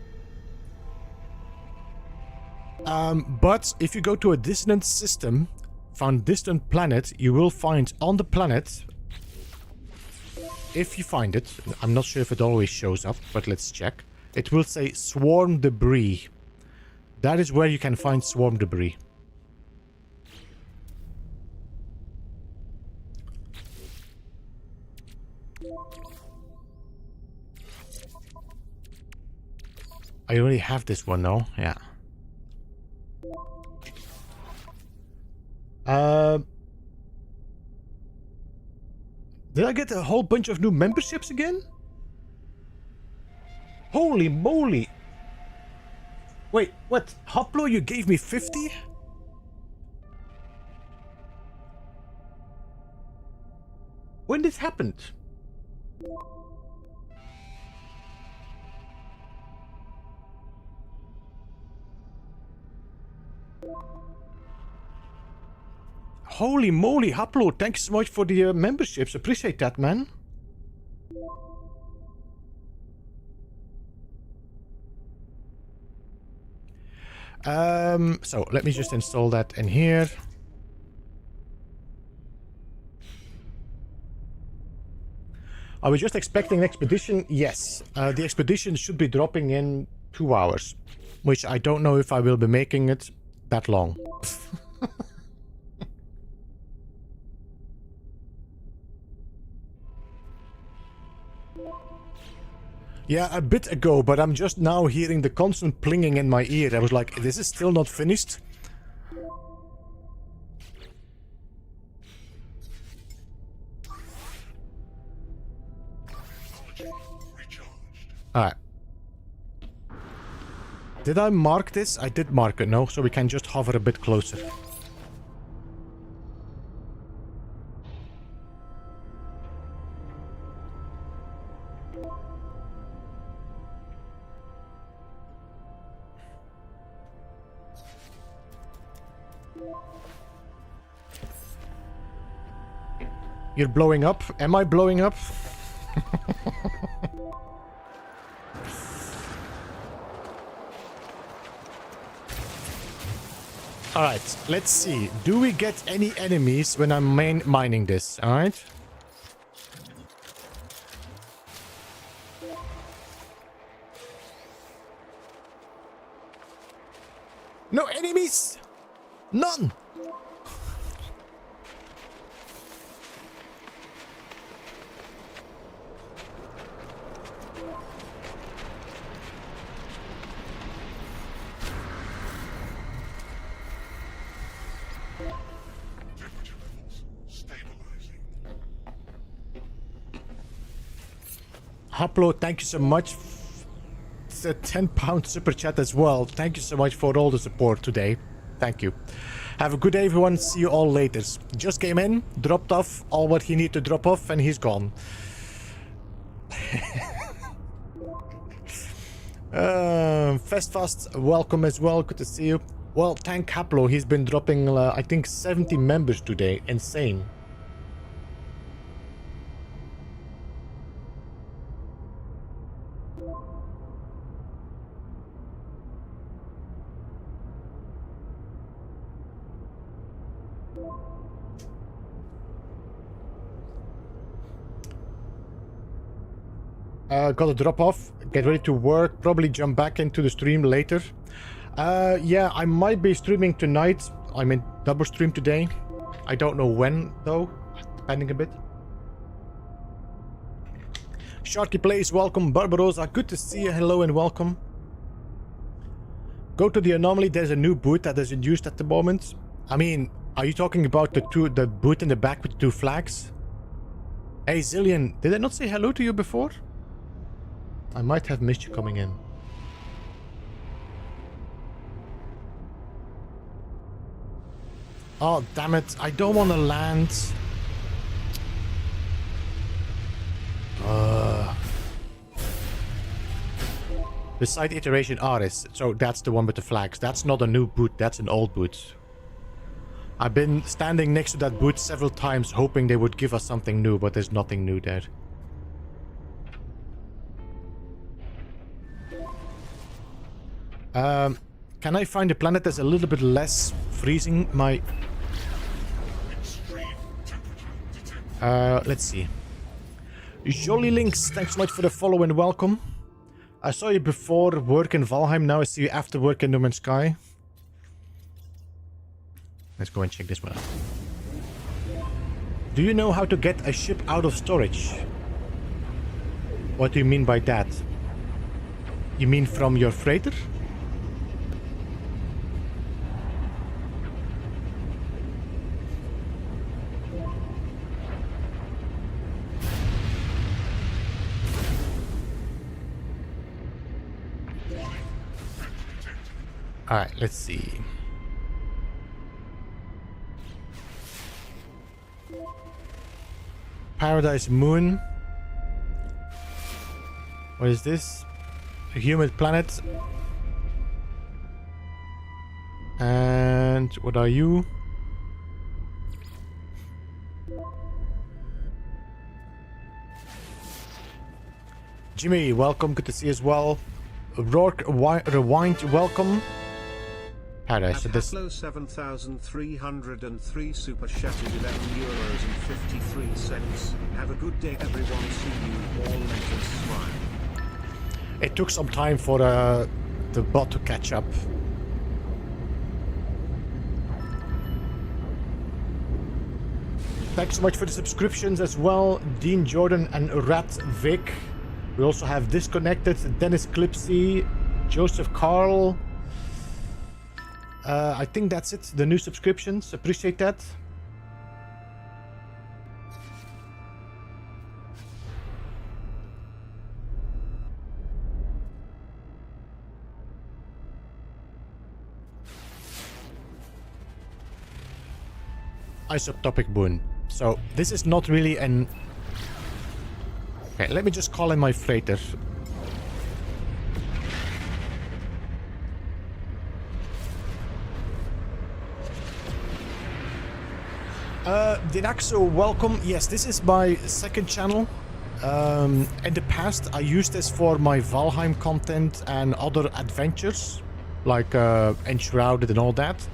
But if you go to a distant system, found distant planet, you will find on the planet, if you find it, I'm not sure if it always shows up, but let's check. It will say swarm debris. That is where you can find swarm debris. I already have this one, though. Yeah. Did I get a whole bunch of new memberships again? Holy moly! Wait, what? Hoplo, you gave me 50? When this happened? Holy moly, Haplo, thanks so much for the memberships. Appreciate that, man. So let me just install that in here. Are we just expecting an expedition? Yes. The expedition should be dropping in 2 hours, which I don't know if I will be making it that long. Yeah, a bit ago, but I'm just now hearing the constant plinging in my ear. I was like, this is still not finished? Alright. Did I mark this? I did mark it, no? So we can just hover a bit closer. You're blowing up? Am I blowing up? Alright, let's see. Do we get any enemies when I'm mining this? Alright. No enemies! None! Temperature levels stabilizing. Haplo, thank you so much. It's a £10 super chat as well. Thank you so much for all the support today. Thank you. Have a good day, everyone. See you all later. Just came in, dropped off all what he need to drop off, and he's gone. Fast, welcome as well. Good to see you. Well, thank Haplo. He's been dropping, I think, 70 members today. Insane. Gotta drop off, get ready to work, probably jump back into the stream later. Yeah, I might be streaming tonight. I'm in double stream today. I don't know when, though, depending a bit. Sharky Plays, welcome. Barbarossa, good to see you. Hello and welcome. Go to the anomaly. There's a new boot that isn't used at the moment. I mean, are you talking about the boot in the back with 2 flags? Hey, Zillion, did I not say hello to you before? I might have missed you coming in. Oh, damn it. I don't want to land. The side iteration artist. So that's the one with the flags. That's not a new boot. That's an old boot. I've been standing next to that boot several times hoping they would give us something new, but there's nothing new there. Can I find a planet that's a little bit less freezing? Let's see. Jolly Links, thanks so much for the follow and welcome. I saw you before work in Valheim, now I see you after work in No Man's Sky. Let's go and check this one out. Do you know how to get a ship out of storage? What do you mean by that? You mean from your freighter? Alright, let's see. Paradise Moon. What is this? A humid planet. And what are you? Jimmy, welcome. Good to see you as well. Rourke Rewind, welcome. Paradise. So this 7,303 super chatted €11.53. Have a good day, everyone. See you all later. Smile. It took some time for the bot to catch up. Thanks so much for the subscriptions as well. Dean Jordan and Rat Vic. We also have Disconnected, Dennis Clipsy, Joseph Carl. I think that's it. The new subscriptions. Appreciate that. Isotopic boon. So this is not really an... Okay, let me just call in my freighter. Dinaxo, welcome. Yes, this is my second channel. In the past, I used this for my Valheim content and other adventures, like Enshrouded and all that.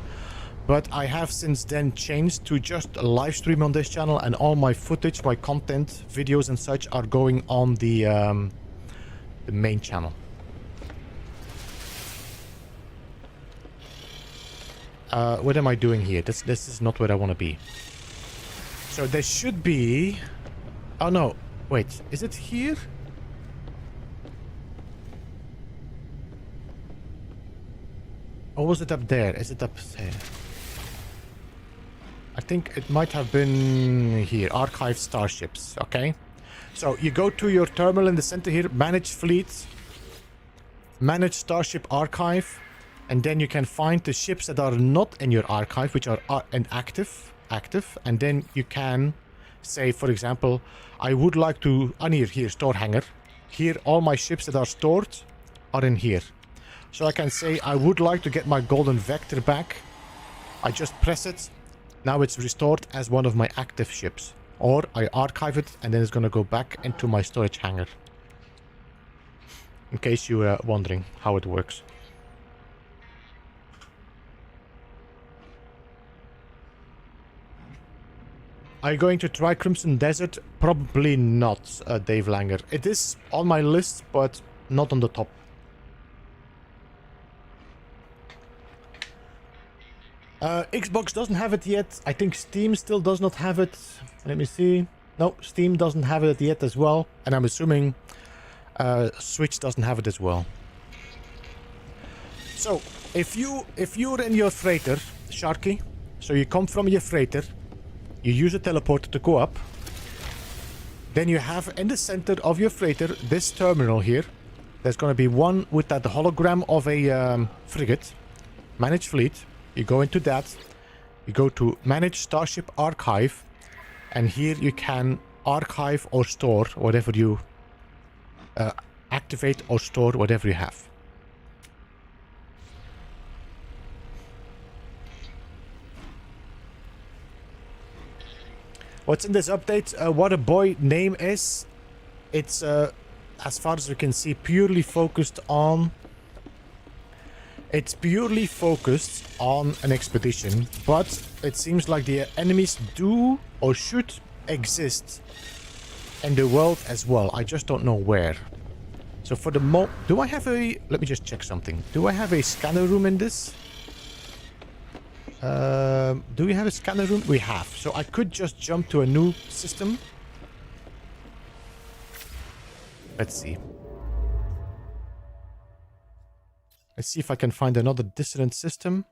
But I have since then changed to just live stream on this channel, and all my footage, my content, videos and such are going on the main channel. What am I doing here? This is not where I want to be. So there should be... Oh no, wait, is it here? Or was it up there? Is it up there? I think it might have been here. Archive starships, okay? So you go to your terminal in the center here, manage fleet, manage starship archive, and then you can find the ships that are not in your archive, which are active, and then you can say, for example, I would like to, here, store hangar. Here, all my ships that are stored are in here. So I can say, I would like to get my golden vector back. I just press it. Now it's restored as one of my active ships. Or I archive it and then it's going to go back into my storage hangar. In case you were wondering how it works. Are you going to try Crimson Desert? Probably not, Dave Langer. It is on my list, but not on the top. Xbox doesn't have it yet. I think Steam still does not have it. Let me see. No, Steam doesn't have it yet as well. And I'm assuming Switch doesn't have it as well. So, if you're in your freighter, Sharky, so you come from your freighter, you use a teleporter to go up, then you have in the center of your freighter this terminal here. There's going to be one with that hologram of a frigate. Manage fleet. You go into that, you go to Manage Starship Archive, and here you can archive or store whatever you activate or store whatever you have. What's in this update? What a boy name is. It's, as far as we can see, purely focused on... It's purely focused on an expedition, but it seems like the enemies do or should exist in the world as well. I just don't know where. So for the do I have a... Let me just check something. Do I have a scanner room in this? Do we have a scanner room? We have. So I could just jump to a new system. Let's see. Let's see if I can find another dissident system.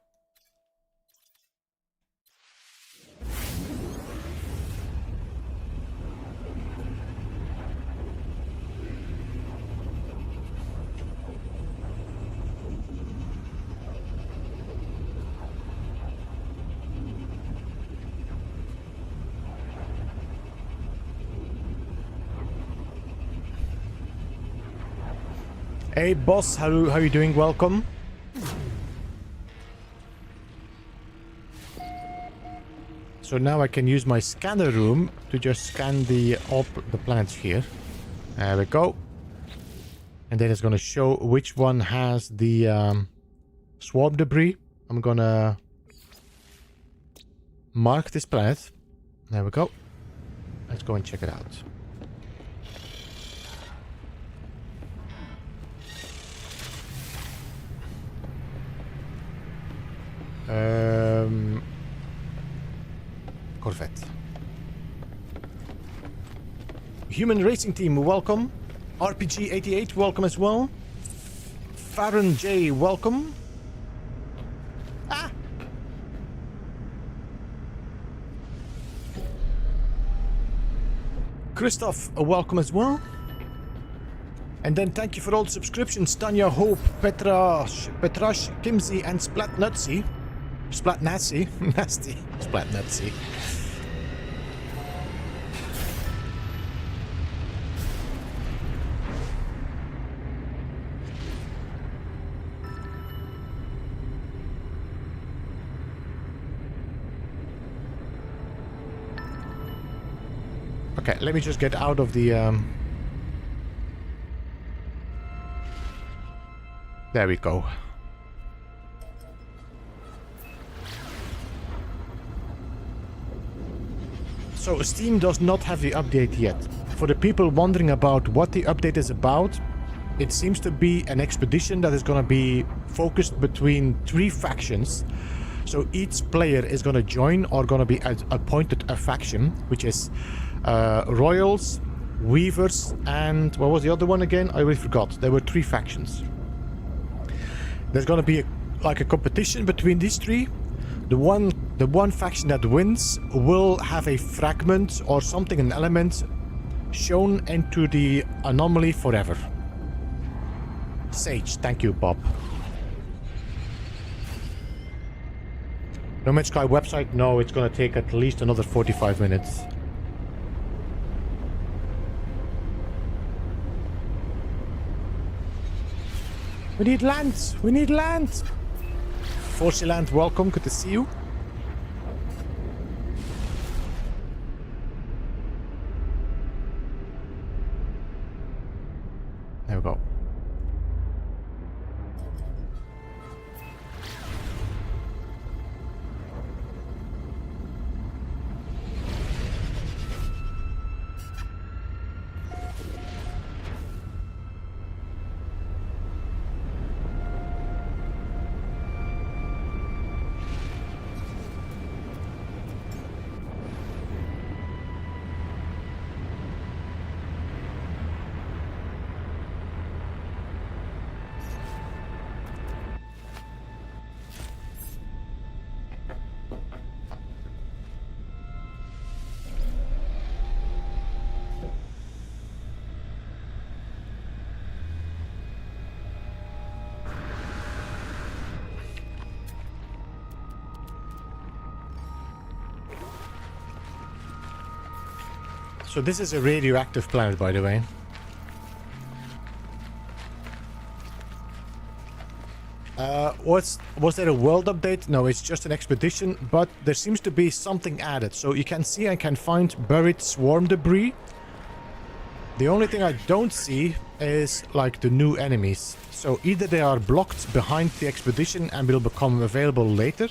Hey boss, how you doing? Welcome. So now I can use my scanner room to just scan the planets here. There we go. And then it's gonna show which one has the swarm debris. I'm gonna mark this planet. There we go. Let's go and check it out. Corvette. Human Racing Team, welcome. RPG88, welcome as well. Farron J, welcome. Ah! Christoph, welcome as well. And then thank you for all the subscriptions. Tanya Hope, Petrash, Kimsey, and Splatnutsy. Splatnatsy. Nasty. Splatnutsy. Okay, let me just get out of the... There we go. So Steam does not have the update yet. For the people wondering about what the update is about, it seems to be an expedition that is going to be focused between 3 factions. So each player is going to join or going to be appointed a faction, which is Royals, Weavers, and what was the other one again? I already forgot. There were 3 factions. There's going to be like a competition between these 3. The one faction that wins will have a fragment or something, an element, shown into the anomaly forever. Sage, thank you, Bob. No Man's Sky website? No, it's gonna take at least another 45 minutes. We need land! We need land! Forsyland, welcome. Good to see you. There we go. So this is a radioactive planet, by the way. Was there a world update? No, it's just an expedition, but there seems to be something added. So you can see I can find buried swarm debris. The only thing I don't see is like the new enemies. So either they are blocked behind the expedition and will become available later.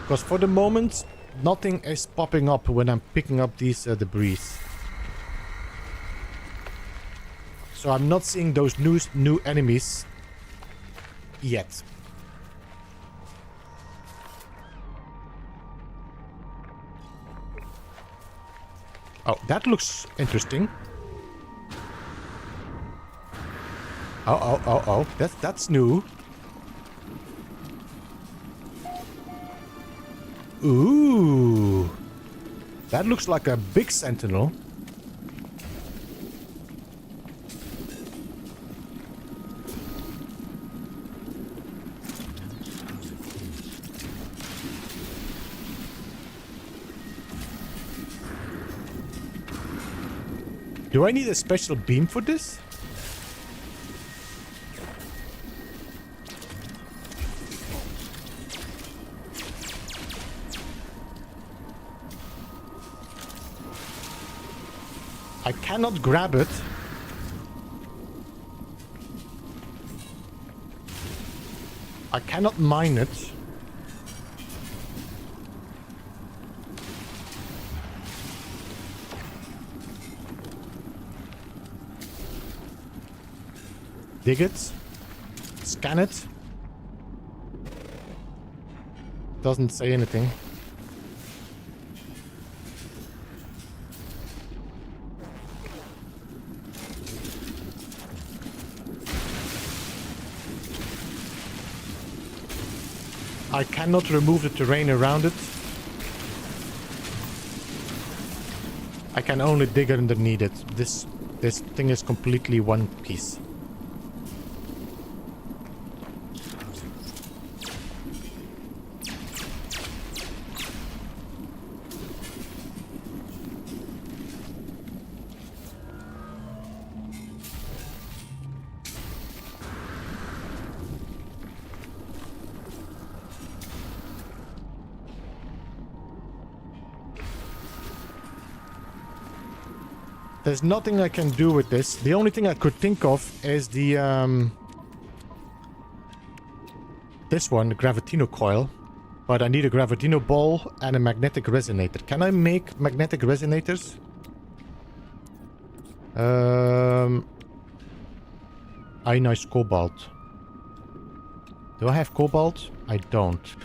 Because for the moment, nothing is popping up when I'm picking up these debris. So I'm not seeing those new enemies yet. Oh, that looks interesting. Oh. That's new. Ooh. That looks like a big sentinel. Do I need a special beam for this? I cannot grab it. I cannot mine it. Dig it. Scan it. Doesn't say anything. I cannot remove the terrain around it. I can only dig underneath it. This thing is completely one piece. There's nothing I can do with this. The only thing I could think of is the, this one, the Gravitino coil. But I need a Gravitino ball and a magnetic resonator. Can I make magnetic resonators? Ionized cobalt. Do I have cobalt? I don't.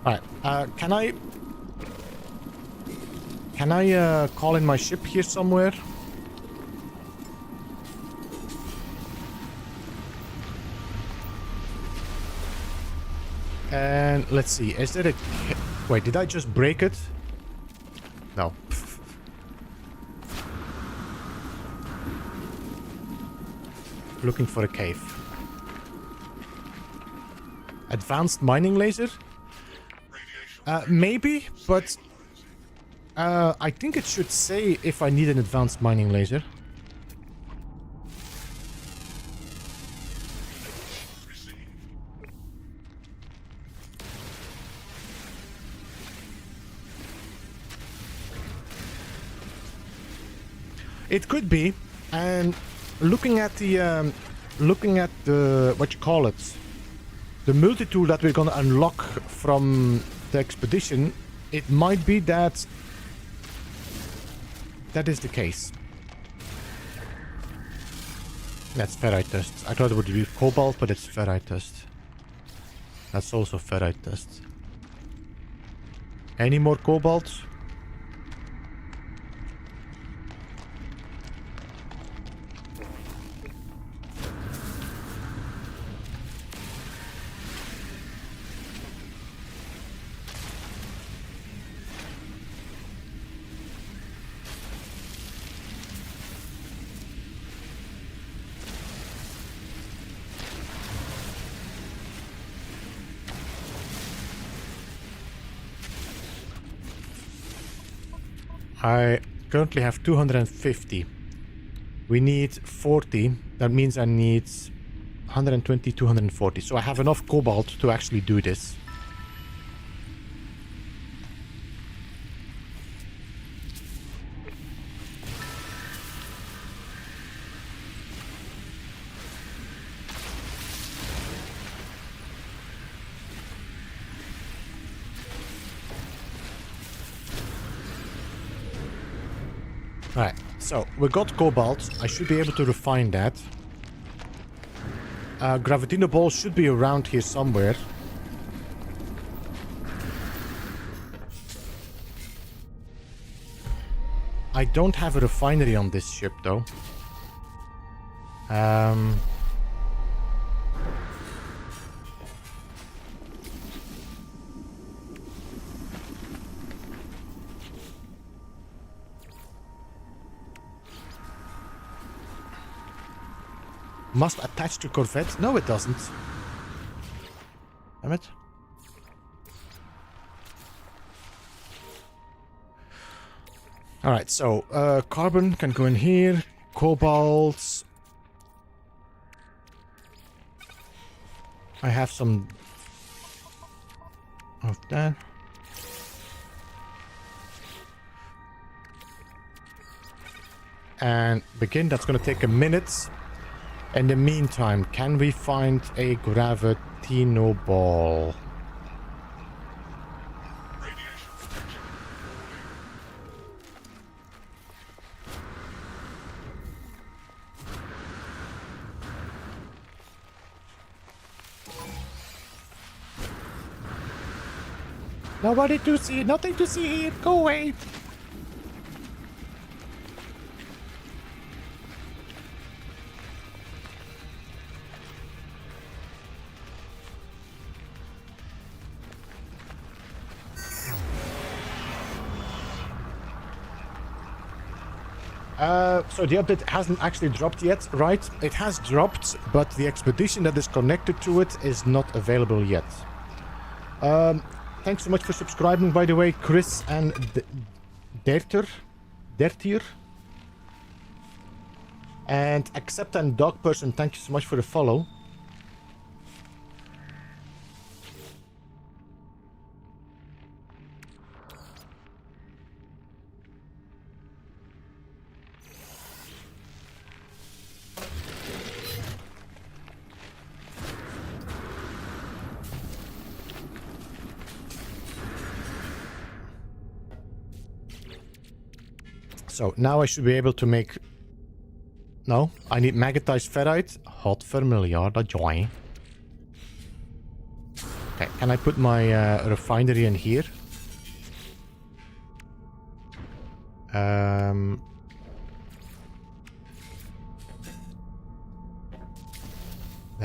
Alright, can I call in my ship here somewhere? And let's see, is there a... Wait, did I just break it? No. Looking for a cave. Advanced mining laser? Maybe, but... I think it should say if I need an advanced mining laser. It could be, and looking at the what you call it, the multi-tool that we're gonna unlock from the expedition, it might be that that is the case. That's ferrite dust. I thought it would be cobalt, but it's ferrite dust. That's also ferrite dust. Any more cobalt? I currently have 250. We need 40. That means I need 120, 240. So I have enough cobalt to actually do this. Alright, so we got cobalt. I should be able to refine that. Gravitino ball should be around here somewhere. I don't have a refinery on this ship though. Must attach to Corvette? No, it doesn't. Damn it. Alright, so carbon can go in here. Cobalt. I have some of that. And begin, that's gonna take a minute. In the meantime, can we find a Gravitino ball? Nobody to see, nothing to see here, go away! So the update hasn't actually dropped yet, right? It has dropped, but the expedition that is connected to it is not available yet. Thanks so much for subscribing, by the way, Chris and Dertier. And Accept and Dog Person, thank you so much for the follow. So now I should be able to make... No, I need magnetized ferrite. Hot vermiliard, joy. Okay, can I put my refinery in here? There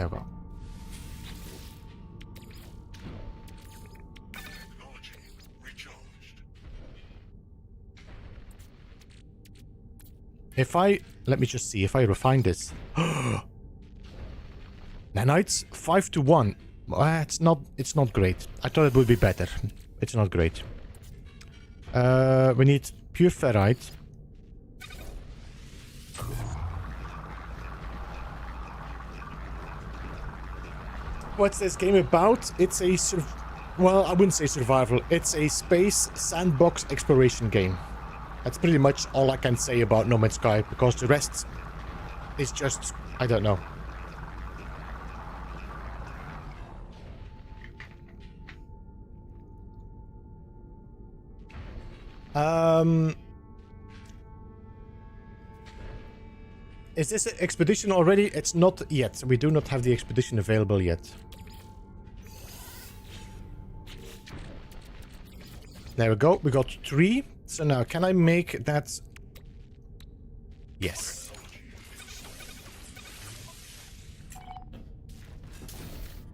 we go. Technology recharged. If I... Let me just see. If I refine this... Nanites? 5 to 1. It's not great. I thought it would be better. It's not great. We need pure ferrite. What's this game about? It's a... Well, I wouldn't say survival. It's a space sandbox exploration game. That's pretty much all I can say about No Man's Sky, because the rest is just... I don't know. Is this an expedition already? It's not yet. We do not have the expedition available yet. There we go. We got 3. So now, can I make that... Yes.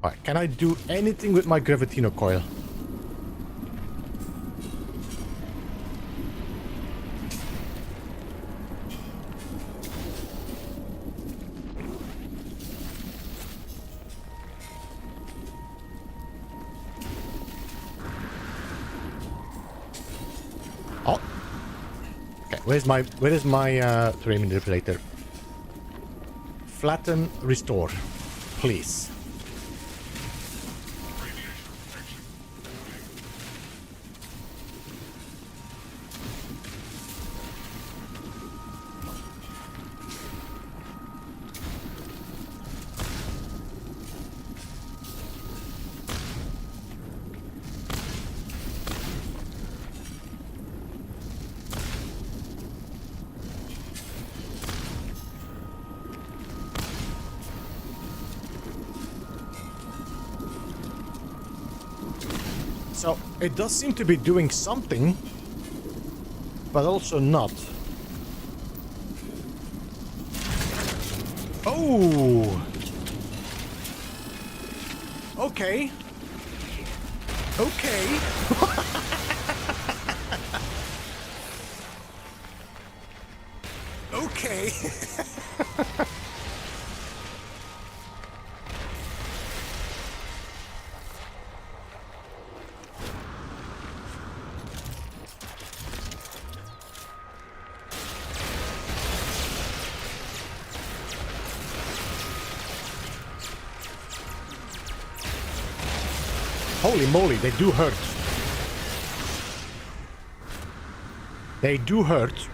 Alright, can I do anything with my Gravitino coil? Oh. Okay, where is my terrain manipulator? Flatten, restore, please. So, it does seem to be doing something, but also not. Oh! Okay. Okay. Okay. Holy moly, they do hurt. They do hurt.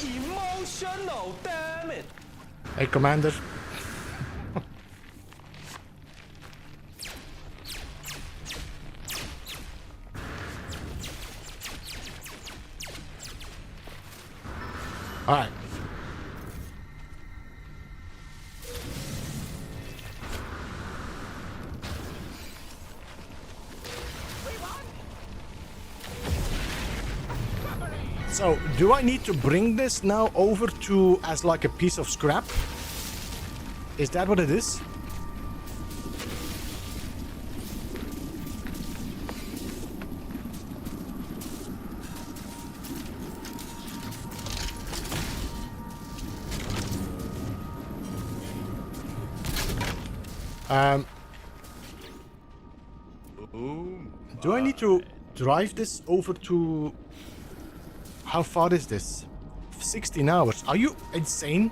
Emotional, damn it! Hey, Commander. Alright. So, do I need to bring this now over to as like a piece of scrap? Is that what it is? Do I need to drive this over to... How far is this? 16 hours. Are you insane?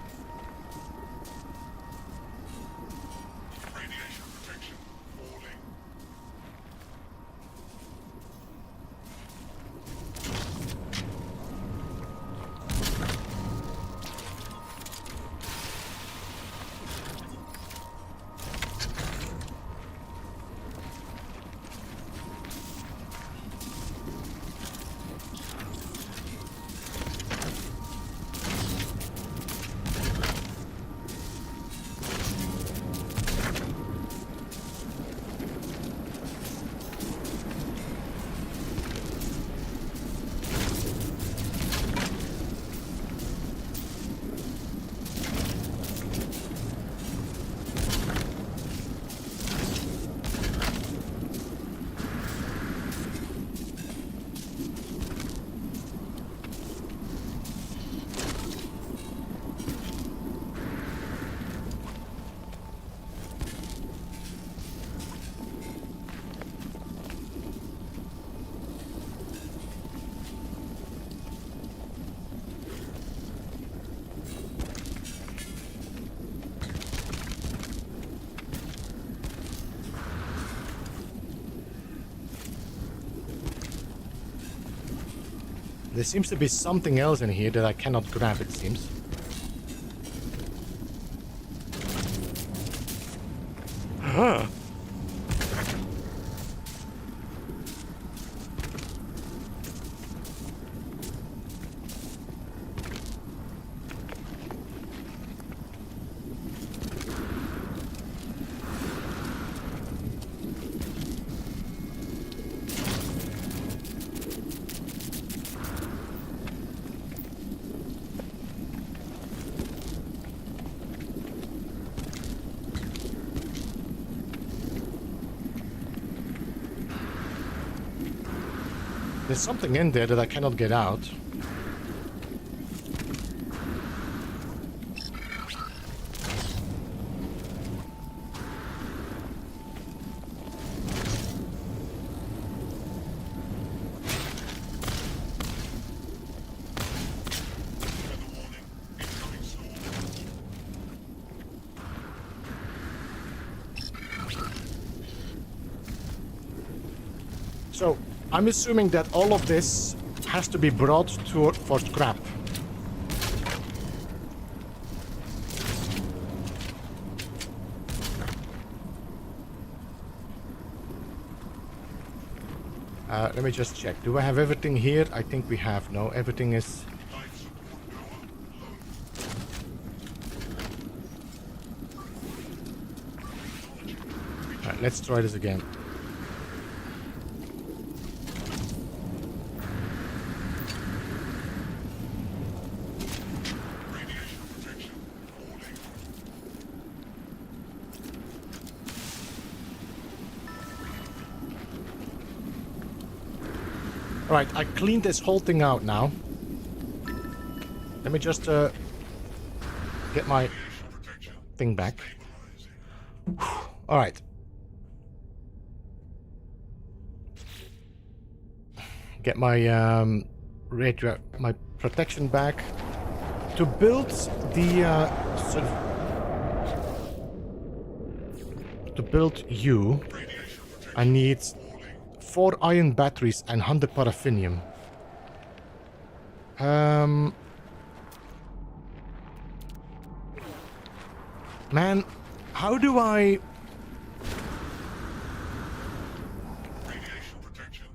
Radiation protection falling. There seems to be something else in here that I cannot grab, it seems. Huh. There's something in there that I cannot get out. So, I'm assuming that all of this has to be brought to for scrap. Let me just check. Do I have everything here? I think we have. No, everything is... Alright, let's try this again. Alright, I cleaned this whole thing out now. Let me just get my thing back. Alright. Get my my protection back. To build the sort of... To build you, I need 4 iron batteries and 100 paraffinium. Man, how do I... Radiation protection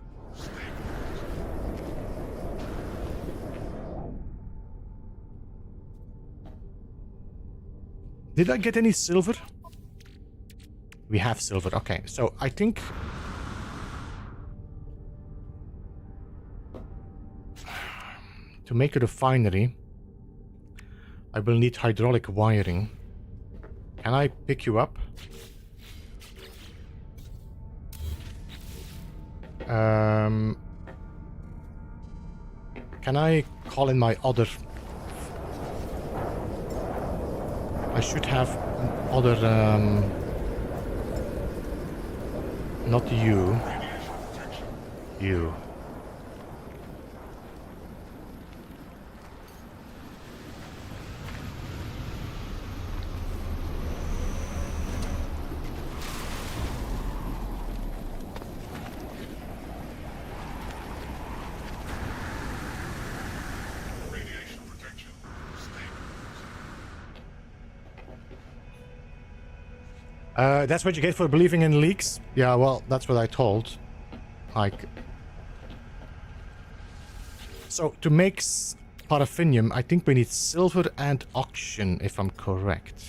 Did I get any silver? We have silver, okay. So I think... To make a refinery, I will need hydraulic wiring. Can I pick you up? Can I call in my other... I should have other... Not you. You. Radiation protection. That's what you get for believing in leaks? Yeah, well, that's what I told. Like... So, to make paraffinium, I think we need silver and oxygen, if I'm correct.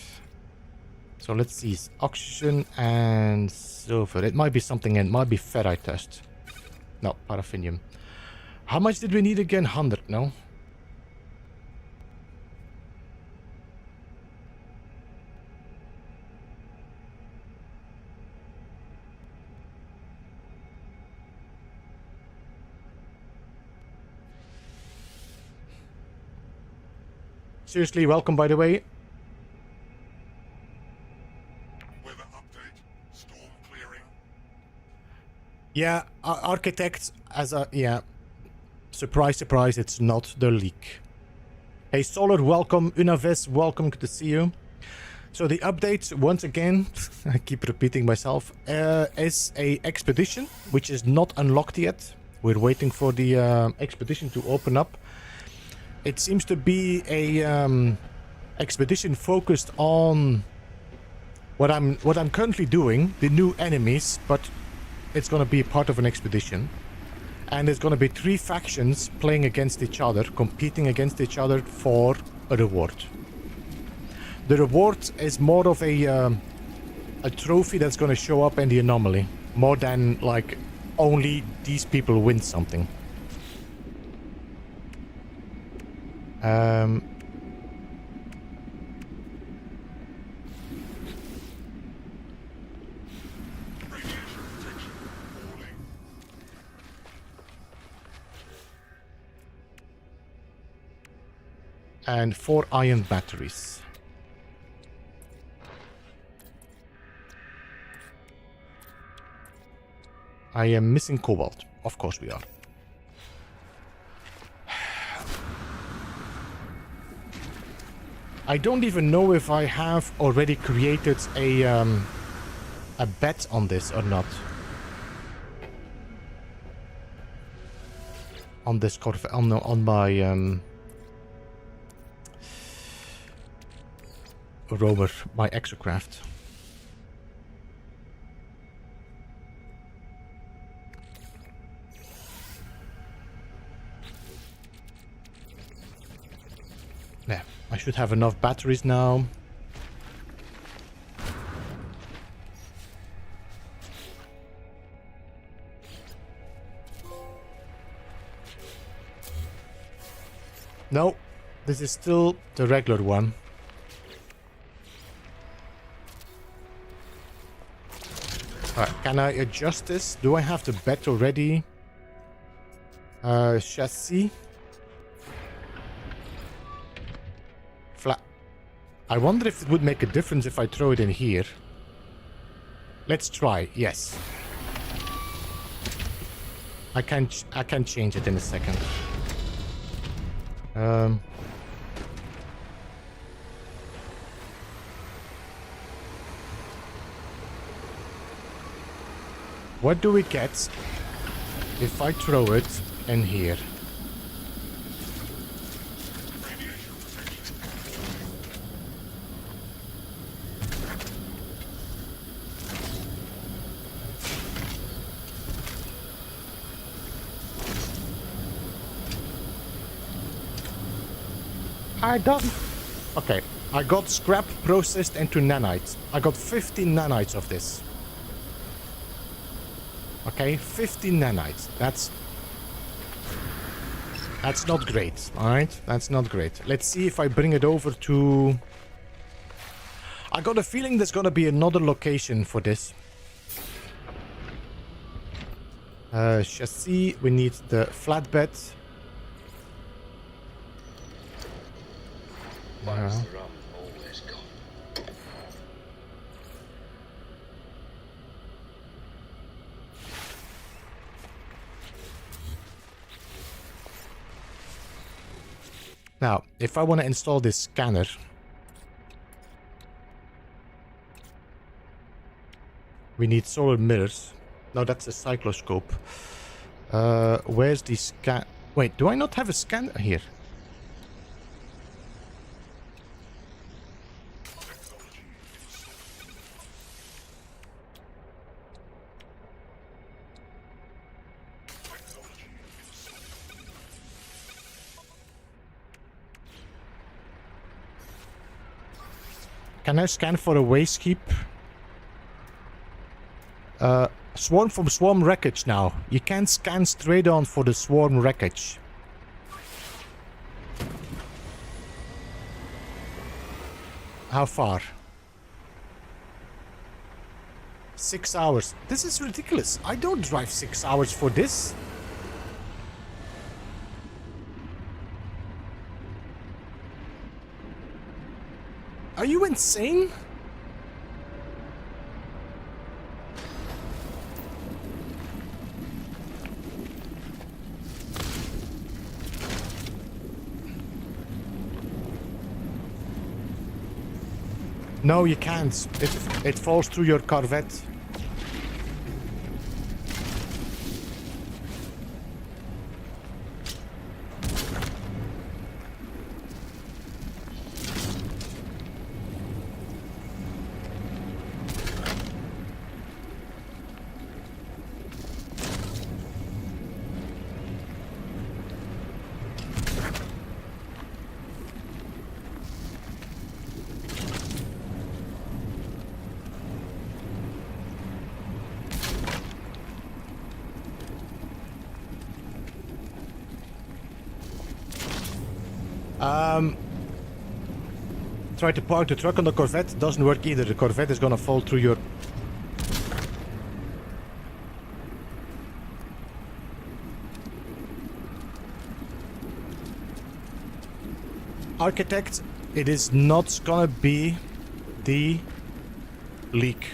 So, let's see. Oxygen and silver. It might be something, it might be ferrite dust. No, paraffinium. How much did we need again? 100, no? Seriously, welcome by the way. Weather update. Storm clearing. Yeah, architects as a... Yeah. Surprise, surprise, it's not the leak. Hey, Solar, welcome. Unaves, welcome. Good to see you. So the update, once again, I keep repeating myself, is a expedition, which is not unlocked yet. We're waiting for the expedition to open up. It seems to be a expedition focused on what I'm currently doing, the new enemies, but it's going to be part of an expedition. And there's going to be 3 factions playing against each other, competing against each other for a reward. The reward is more of a trophy that's going to show up in the anomaly, more than like only these people win something. And 4 iron batteries. I am missing cobalt. Of course we are. I don't even know if I have already created a bet on this or not. On this on my rover, my exocraft. Yeah, I should have enough batteries now. No, this is still the regular one. Alright, can I adjust this? Do I have the bet already? Chassis. Flat. I wonder if it would make a difference if I throw it in here. Let's try. Yes. I can change it in a second. What do we get if I throw it in here? I don't... Okay, I got scrap processed into nanites. I got 15 nanites of this. Okay, 15 nanites. That's That's not great, alright? That's not great. Let's see if I bring it over to... I got a feeling there's gonna be another location for this. Chassis, we need the flatbed. Why's the rum always gone? Now, if I want to install this scanner... we need solar mirrors. No, that's a cycloscope. Where's the scan... Wait, do I not have a scanner here? Can I scan for a waste heap? Swarm from swarm wreckage now. You can't scan straight on for the swarm wreckage. How far? 6 hours. This is ridiculous. I don't drive 6 hours for this. Are you insane? No, you can't. It falls through your Corvette. Try to park the truck on the Corvette. Doesn't work either. The Corvette is gonna fall through your... Architect, it is not gonna be the leak.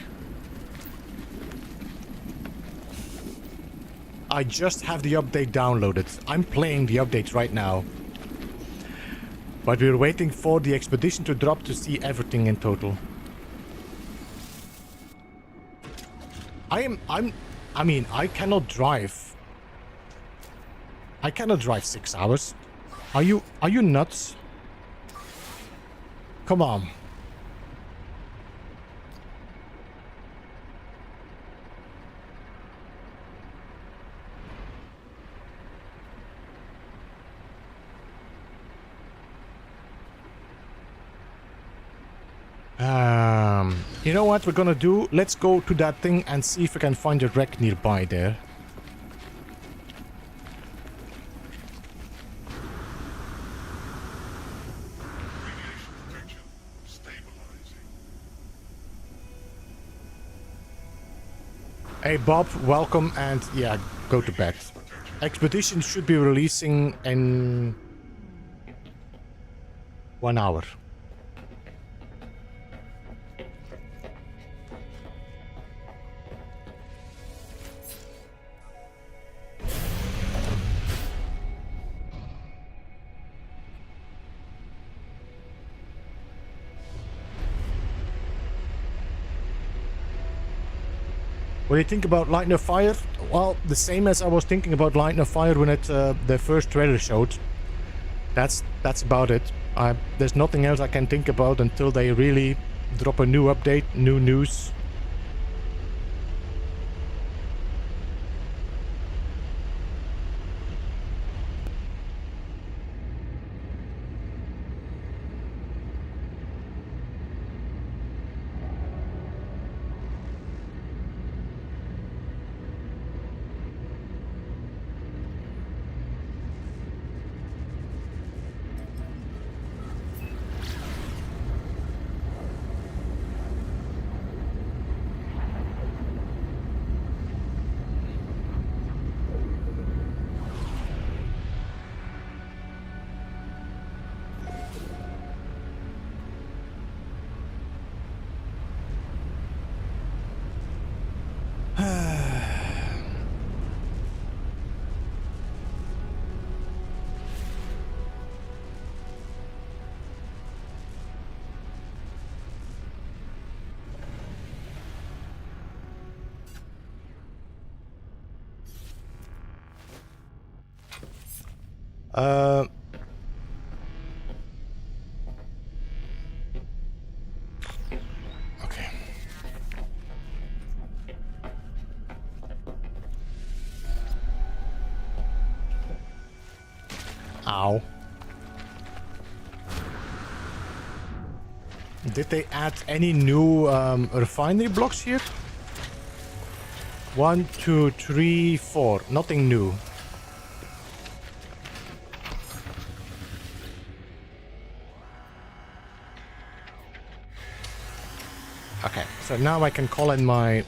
I just have the update downloaded. I'm playing the update right now. But we're waiting for the expedition to drop to see everything in total. I mean, I cannot drive. I cannot drive 6 hours. Are you nuts? Come on. You know what we're gonna do? Let's go to that thing and see if we can find a wreck nearby there. Radiation protection stabilizing. Hey Bob, welcome, and yeah, go to bed. Expedition should be releasing in 1 hour. What do you think about lighting a fire? Well, the same as I was thinking about lighting a fire when the first trailer showed. That's about it. There's nothing else I can think about until they really drop a new update, new news. Uh, okay. Ow. Did they add any new refinery blocks here? 1, 2, 3, 4. Nothing new. Okay, so now I can call in my...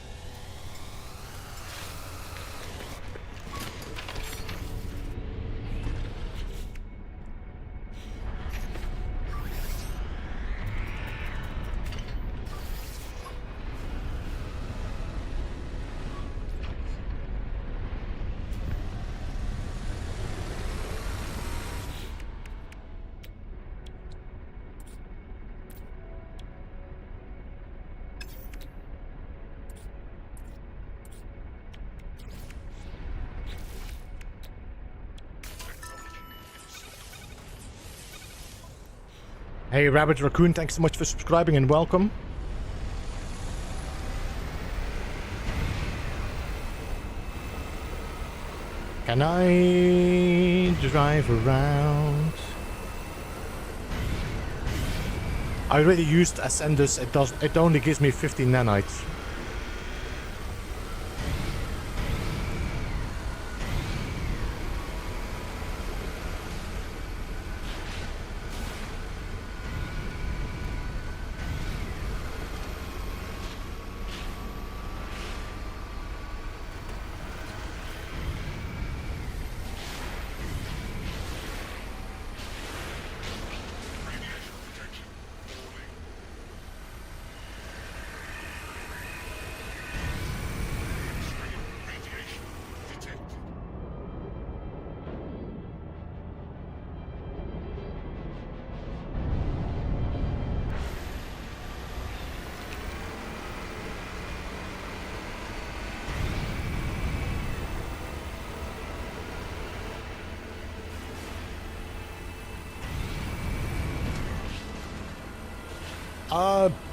Hey, Rabbit Raccoon, thanks so much for subscribing and welcome. Can I drive around? I already used Ascendus. It only gives me 15 nanites.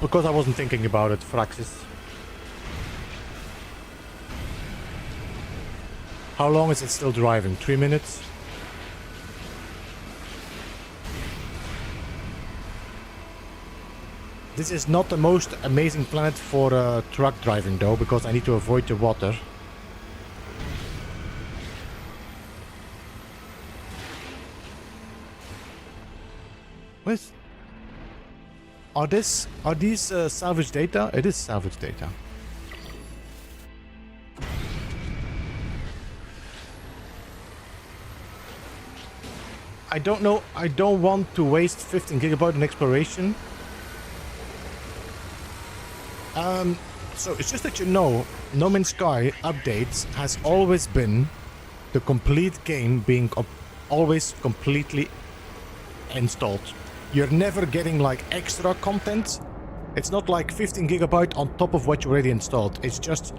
Because I wasn't thinking about it, Fraxis. How long is it still driving? 3 minutes? This is not the most amazing planet for truck driving though, because I need to avoid the water. Where's... Are these salvage data? It is salvage data. I don't know. I don't want to waste 15 gigabyte in exploration. So it's just that you know, No Man's Sky updates has always been the complete game being always completely installed. You're never getting like extra content. It's not like 15 gigabyte on top of what you already installed. It's just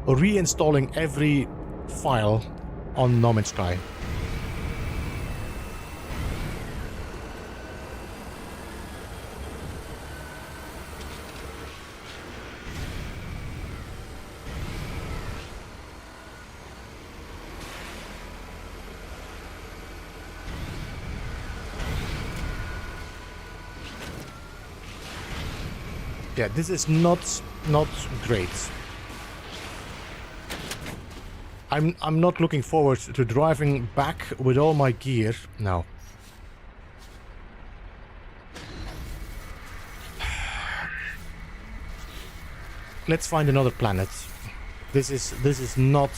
reinstalling every file on No Man's Sky. Yeah, this is not great. I'm not looking forward to driving back with all my gear now. Let's find another planet. This is not...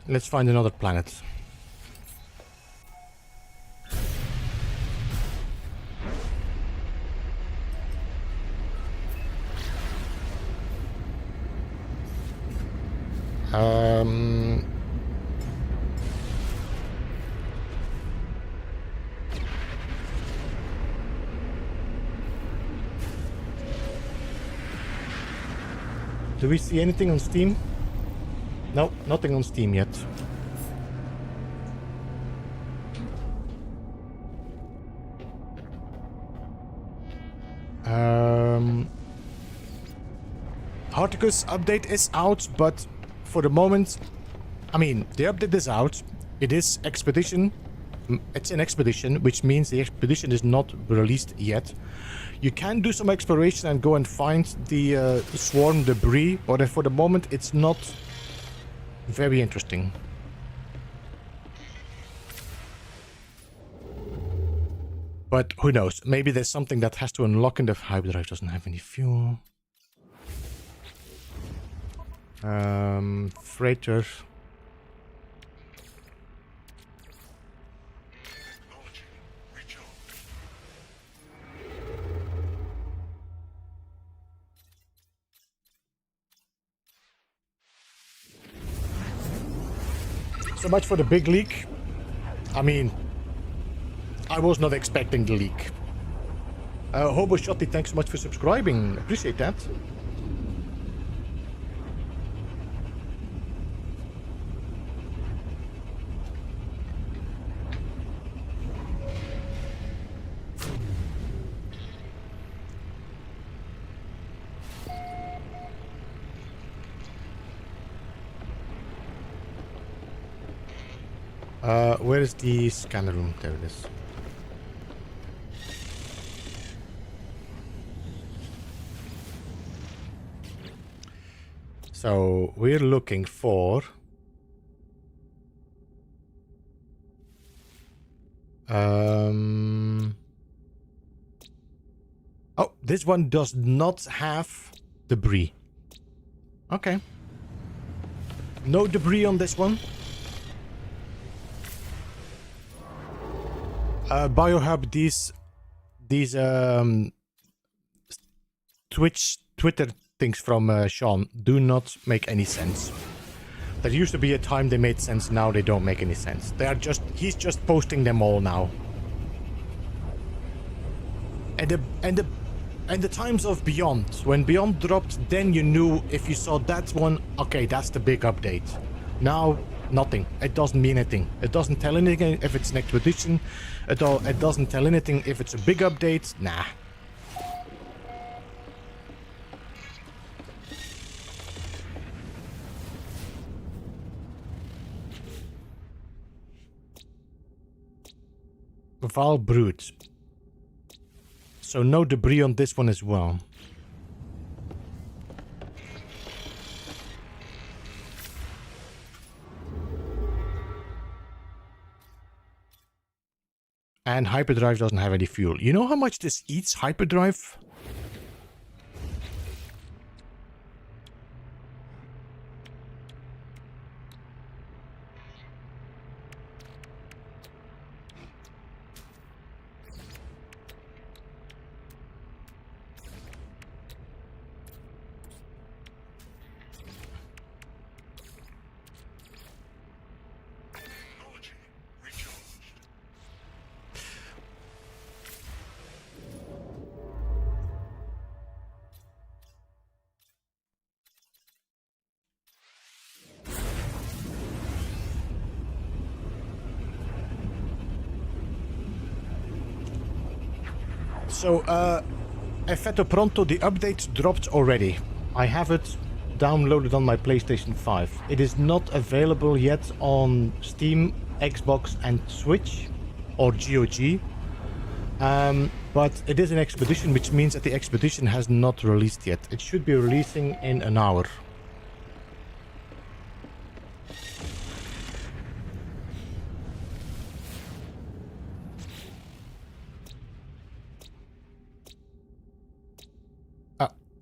Let's find another planet. Do we see anything on Steam? No, nothing on Steam yet. Harticus update is out, but for the moment, I mean, the update is out. It is Expedition. It's an Expedition, which means the Expedition is not released yet. You can do some exploration and go and find the swarm debris, but for the moment, it's not very interesting. But who knows? Maybe there's something that has to unlock in the hyperdrive. Doesn't have any fuel. Freighter. Technology recharged. So much for the big leak. I mean, I was not expecting the leak. Hobo Shotty, thanks so much for subscribing. Appreciate that. Where is the scanner room? There it is. So we're looking for oh, this one does not have debris. Okay. No debris on this one. Biohub, these Twitter things from Sean do not make any sense. There used to be a time they made sense, now they don't make any sense. They are just, he's just posting them all now. And the times of Beyond, when Beyond dropped, then you knew if you saw that one, okay, that's the big update. Now, nothing. It doesn't mean anything. It doesn't tell anything if it's an expedition. It doesn't tell anything if it's a big update. Nah. Val Brute. So no debris on this one as well. And hyperdrive doesn't have any fuel. You know how much this eats hyperdrive? Technology recharged. So, Effetto Pronto, the update dropped already. I have it downloaded on my PlayStation 5. It is not available yet on Steam, Xbox and Switch, or GOG. But it is an expedition, which means that the expedition has not released yet. It should be releasing in an hour.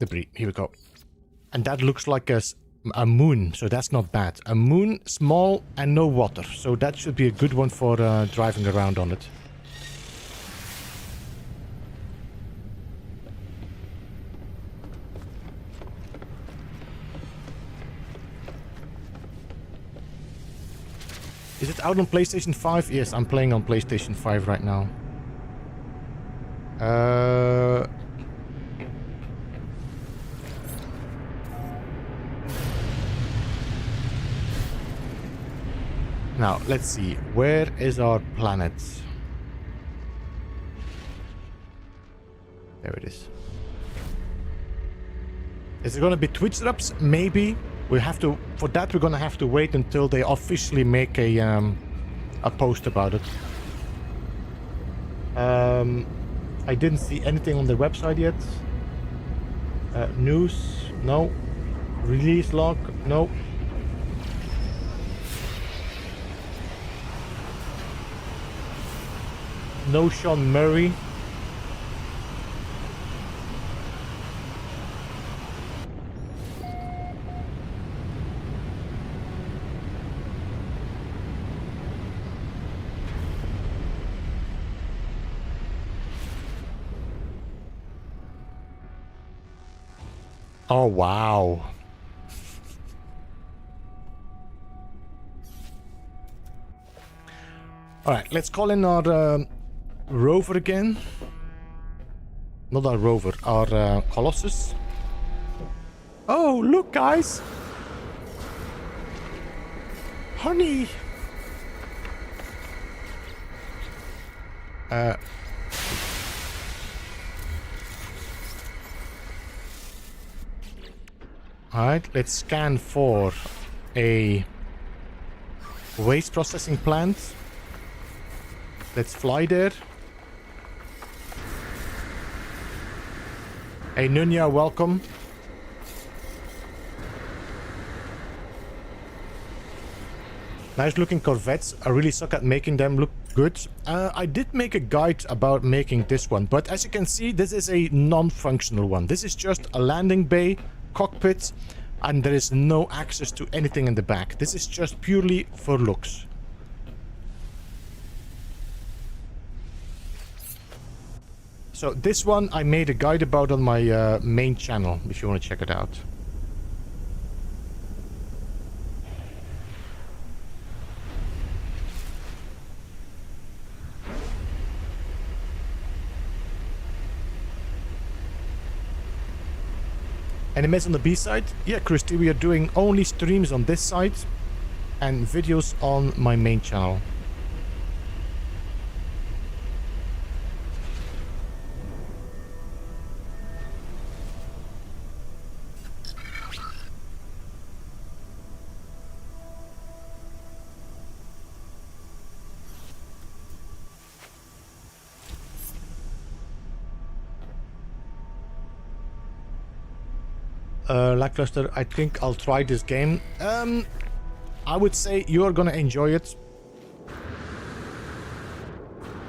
Debris, here we go. And that looks like a moon, so that's not bad. A moon, small and no water, so that should be a good one for driving around on it. Is it out on PlayStation 5? Yes, I'm playing on PlayStation 5 right now. Now, let's see. Where is our planet? There it is. Is it going to be Twitch drops? Maybe. We have to. For that, we're going to have to wait until they officially make a post about it. I didn't see anything on the website yet. News? No. Release log? No. No Sean Murray. Oh, wow. Alright, let's call in our rover again. Not our rover, our Colossus. Oh, look, guys. Honey. Alright, let's scan for a waste processing plant. Let's fly there. Hey Nunya, welcome. Nice looking Corvettes. I really suck at making them look good. I did make a guide about making this one, but as you can see, this is a non-functional one. This is just a landing bay, cockpit, and there is no access to anything in the back. This is just purely for looks. So this one I made a guide about on my main channel, if you want to check it out. Enemies on the B side? Yeah, Christy, we are doing only streams on this side and videos on my main channel. Lackluster, I think I'll try this game. I would say you're gonna enjoy it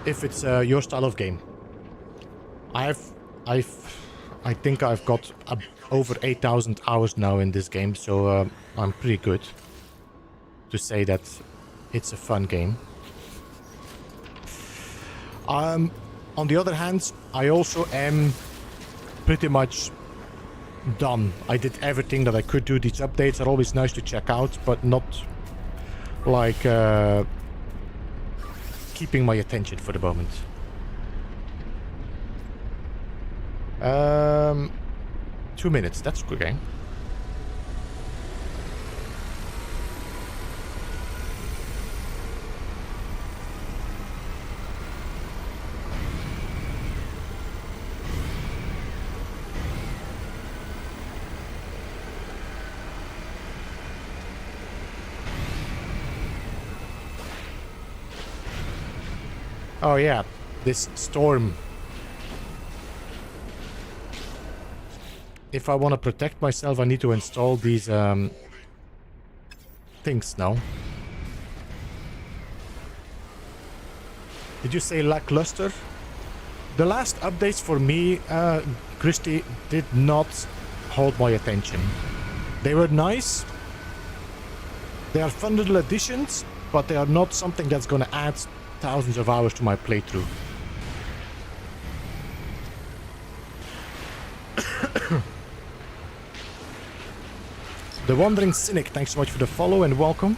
if it's your style of game. I think I've got over 8,000 hours now in this game, so I'm pretty good to say that it's a fun game. On the other hand, I also am pretty much done. I did everything that I could do. These updates are always nice to check out, but not like keeping my attention for the moment. 2 minutes, that's good game. Oh yeah, this storm. If I want to protect myself, I need to install these things now. Did you say lackluster? The last updates for me, Christy, did not hold my attention. They were nice. They are fun little additions, but they are not something that's gonna add thousands of hours to my playthrough. The Wandering Cynic, thanks so much for the follow and welcome.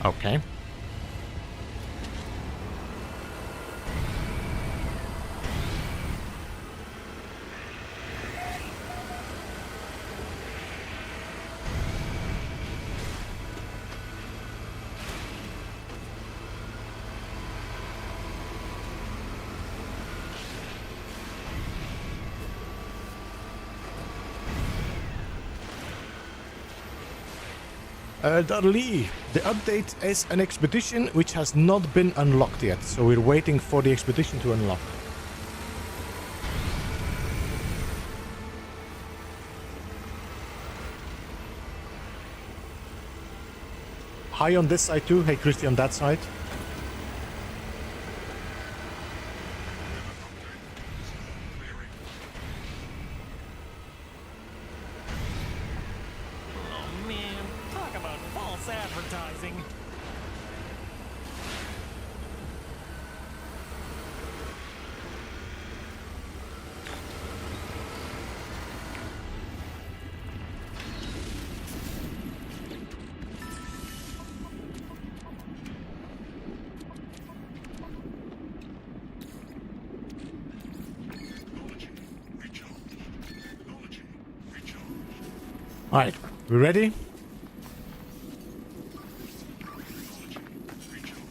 Okay. Darlee, the update is an expedition which has not been unlocked yet, so we're waiting for the expedition to unlock. High on this side too. Hey, Christy on that side. Oh man, talk about false advertising. Technology recharged. Technology recharged. Alright, we ready? Technology recharged.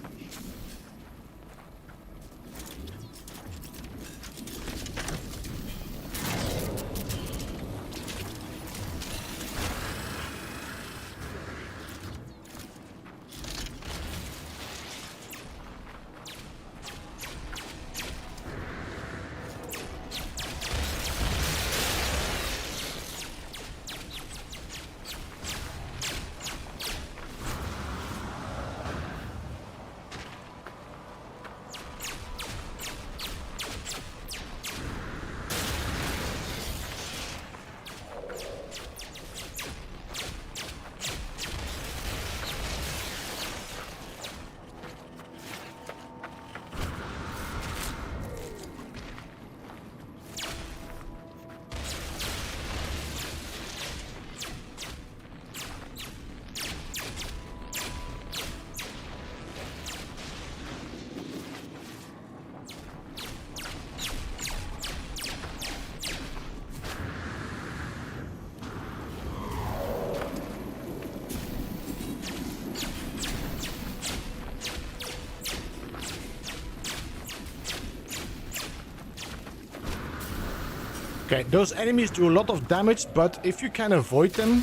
Okay, those enemies do a lot of damage, but if you can avoid them...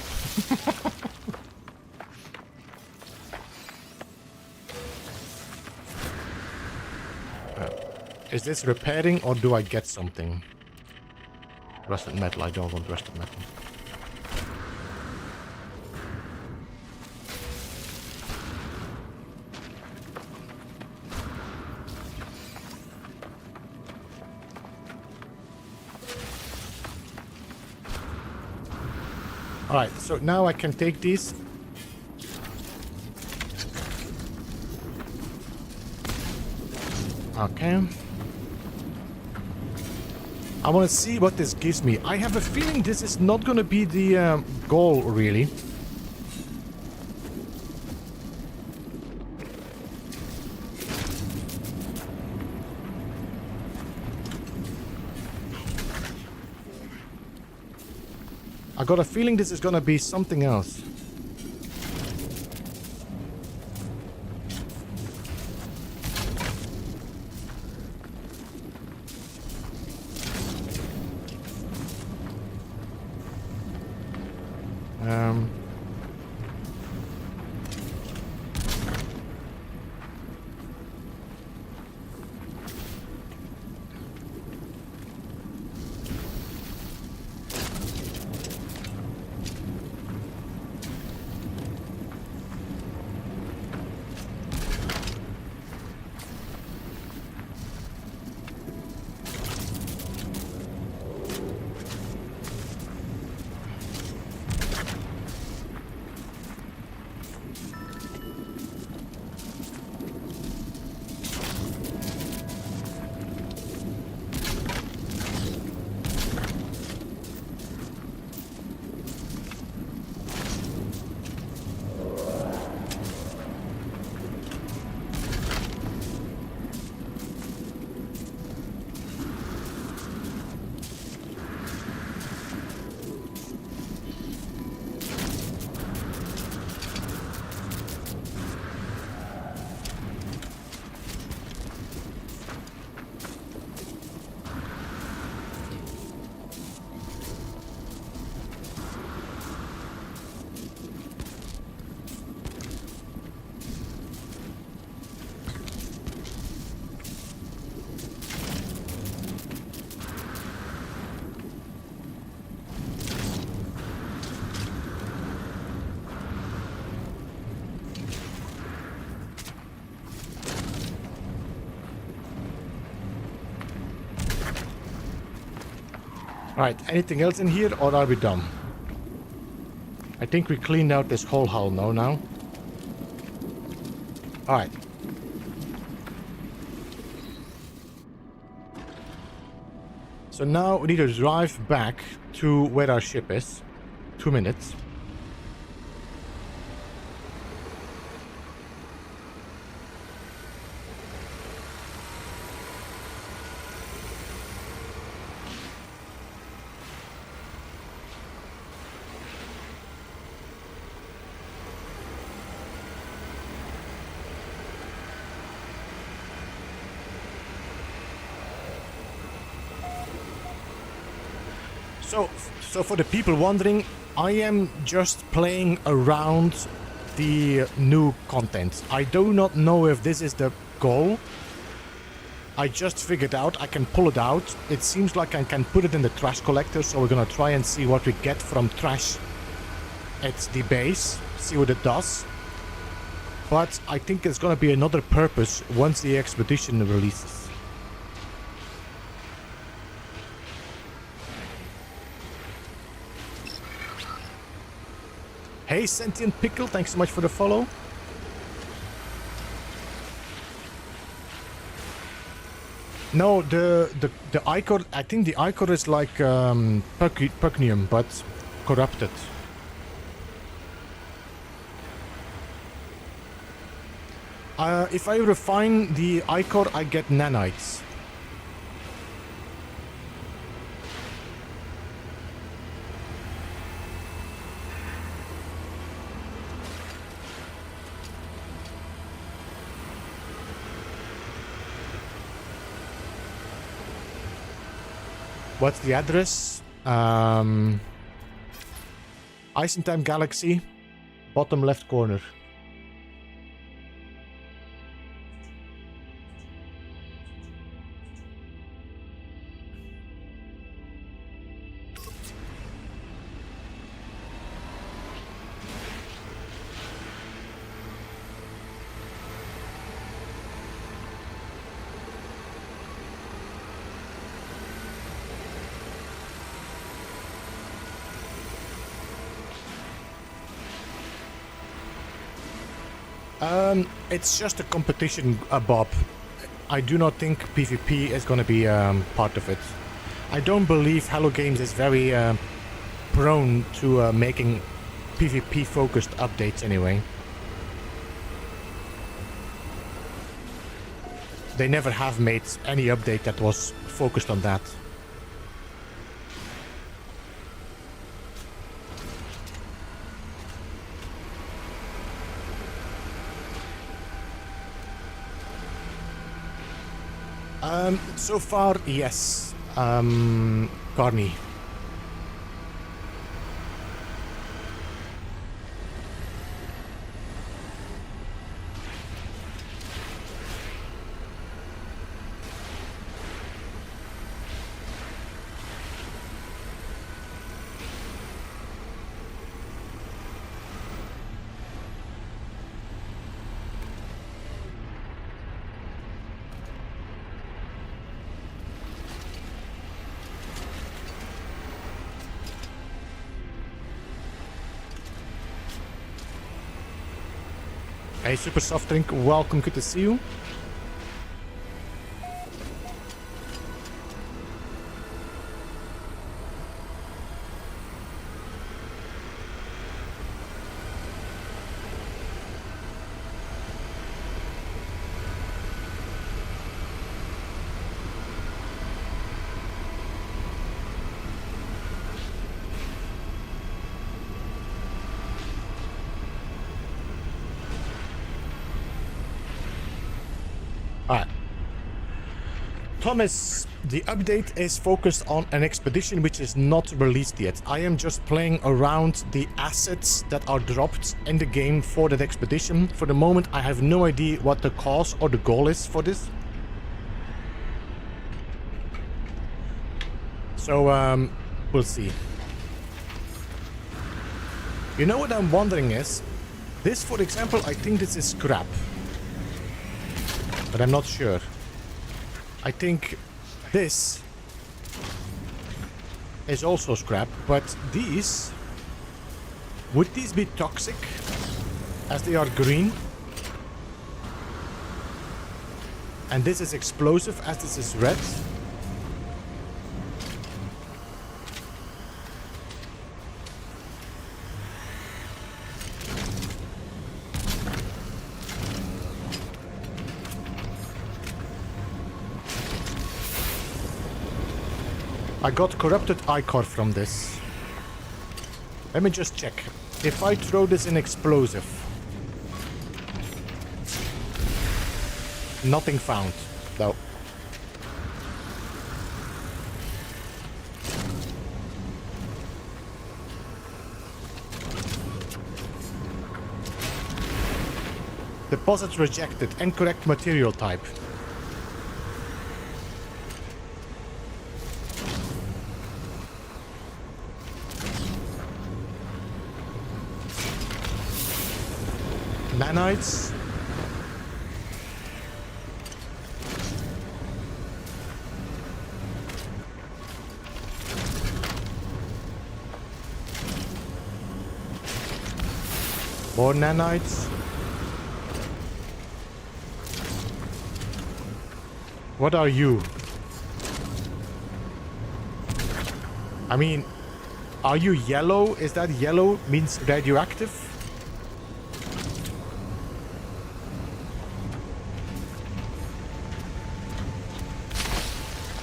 Is this repairing or do I get something? Rusted metal, I don't want rusted metal. Alright, so now I can take these. Okay. I want to see what this gives me. I have a feeling this is not going to be the goal, really. I got a feeling this is going to be something else. Alright, anything else in here or are we done? I think we cleaned out this whole hull now. Alright. So now we need to drive back to where our ship is. 2 minutes. So for the people wondering, I am just playing around the new content. I do not know if this is the goal. I just figured out I can pull it out. It seems like I can put it in the trash collector, so we're gonna try and see what we get from trash at the base, see what it does. But I think there's gonna be another purpose once the expedition releases. Hey, Sentient Pickle, thanks so much for the follow. No, the Ichor, I think the Ichor is like Pugnium, but corrupted. If I refine the Ichor, I get nanites. What's the address? Ice and Time Galaxy, bottom left corner. It's just a competition, Bob. I do not think PvP is going to be part of it. I don't believe Hello Games is very prone to making PvP-focused updates anyway. They never have made any update that was focused on that. So far, yes. Carney. Hey, Super Soft Drink, welcome, good to see you. Alright. Thomas, the update is focused on an expedition which is not released yet. I am just playing around the assets that are dropped in the game for that expedition. For the moment, I have no idea what the cause or the goal is for this. So, we'll see. You know what I'm wondering is, this, for example, I think this is scrap. But I'm not sure. I think this is also scrap, but these... Would these be toxic? As they are green? And this is explosive as this is red? I got corrupted ichor from this. Let me just check. If I throw this in explosive. Nothing found, though. Deposit rejected. Incorrect material type. Nanites. More nanites. What are you? I mean, are you yellow? Is that yellow means radioactive?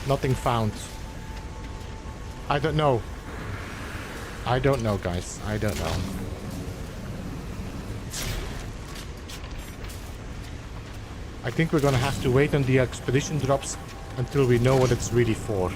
Nothing found. I don't know. I don't know, guys. I don't know. I think we're gonna have to wait on the expedition drops until we know what it's really for.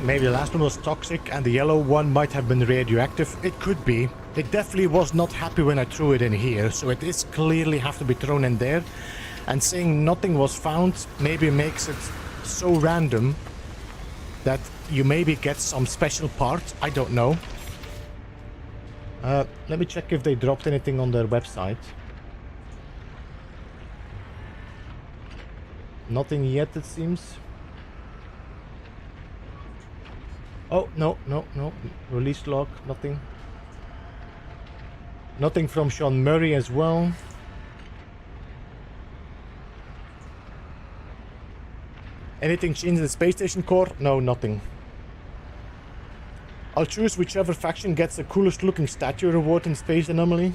Maybe the last one was toxic and the yellow one might have been radioactive. It could be. It definitely was not happy when I threw it in here, so it is clearly have to be thrown in there. And saying nothing was found maybe makes it so random that you maybe get some special part. I don't know. Let me check if they dropped anything on their website. Nothing yet, it seems. Oh, no. Release log, nothing. Nothing from Sean Murray as well. Anything changed in the space station core? No, nothing. I'll choose whichever faction gets the coolest looking statue reward in Space Anomaly.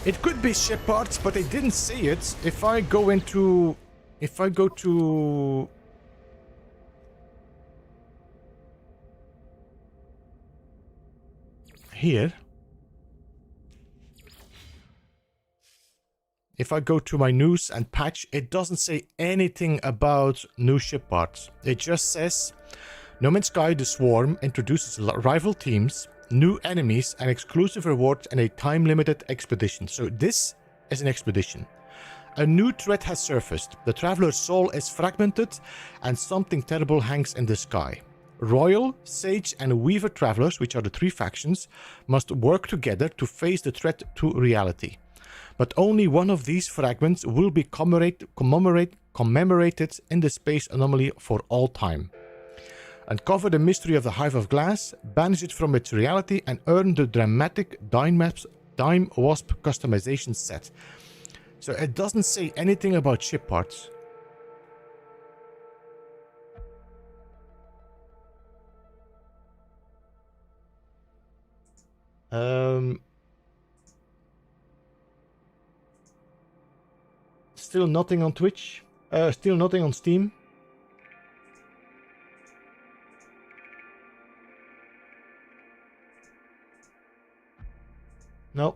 It could be ship parts, but they didn't say it. If I go to here, if I go to my news and patch, it doesn't say anything about new ship parts. It just says No Man's Sky The Swarm introduces rival teams, new enemies, and exclusive rewards in a time-limited expedition. So this is an expedition. A new threat has surfaced. The traveler's soul is fragmented and something terrible hangs in the sky. Royal, Sage, and Weaver travelers, which are the three factions, must work together to face the threat to reality. But only one of these fragments will be commemorated in the space anomaly for all time. Uncover the mystery of the Hive of Glass, banish it from its reality, and earn the dramatic Dime Wasp customization set. So it doesn't say anything about ship parts. Still nothing on Twitch. Still nothing on Steam. No.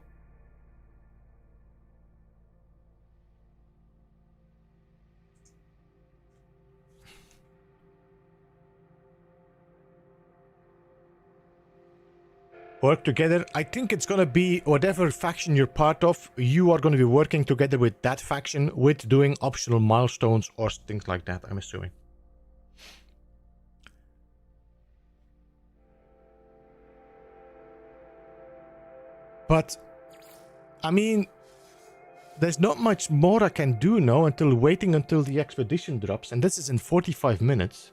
work together. I think it's gonna be whatever faction you're part of, you are gonna be working together with that faction with doing optional milestones or things like that, I'm assuming. But, I mean, there's not much more I can do now until waiting until the expedition drops, and this is in 45 minutes.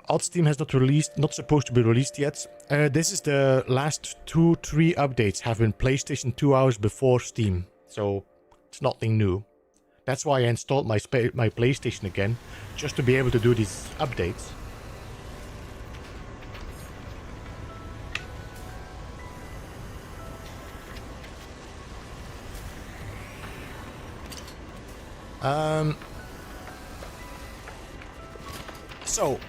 Alt Steam has not released, not supposed to be released yet. This is the last 2-3 updates have been PlayStation 2 hours before Steam, so it's nothing new. That's why I installed my PlayStation again, just to be able to do these updates. So,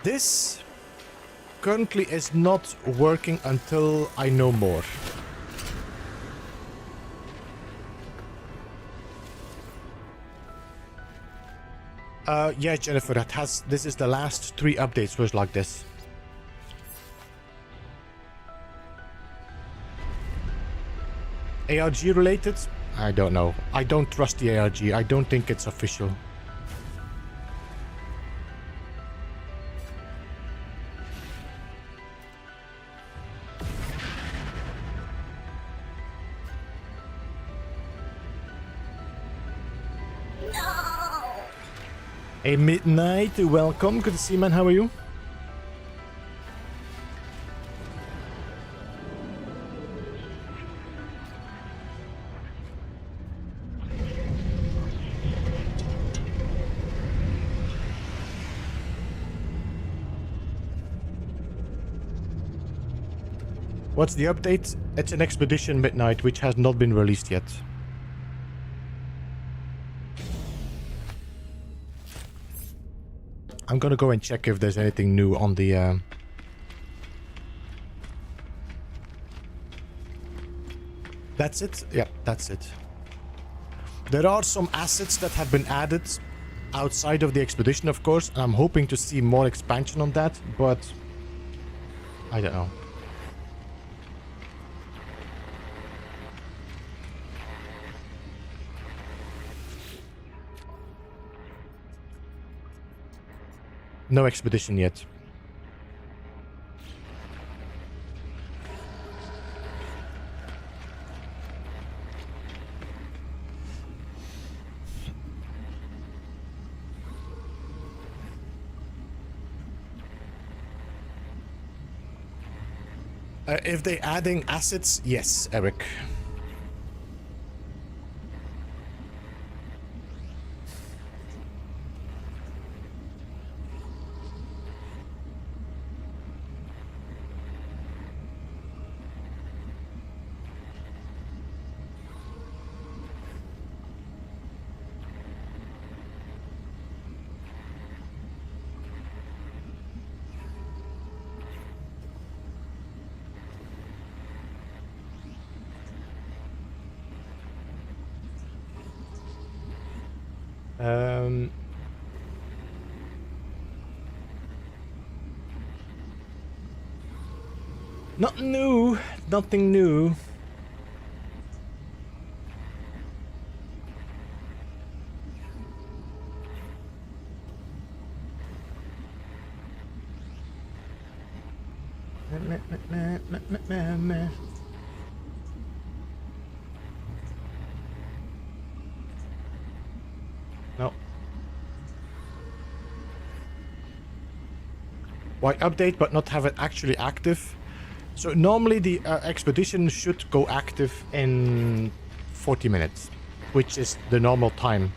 this currently is not working until I know more. Yeah, Jennifer, this is the last 3 updates was like this. ARG related? I don't know. I don't trust the ARG. I don't think it's official. Hey, Midnight, welcome. Good to see you, man. How are you? What's the update? It's an Expedition Midnight, which has not been released yet. I'm gonna go and check if there's anything new on the... That's it? Yeah, that's it. There are some assets that have been added outside of the expedition, of course, and I'm hoping to see more expansion on that, but... I don't know. No expedition yet. If they're adding assets, yes, Eric. Nothing new. Nothing new. No. Why update but not have it actually active? So normally the expedition should go active in 40 minutes, which is the normal time.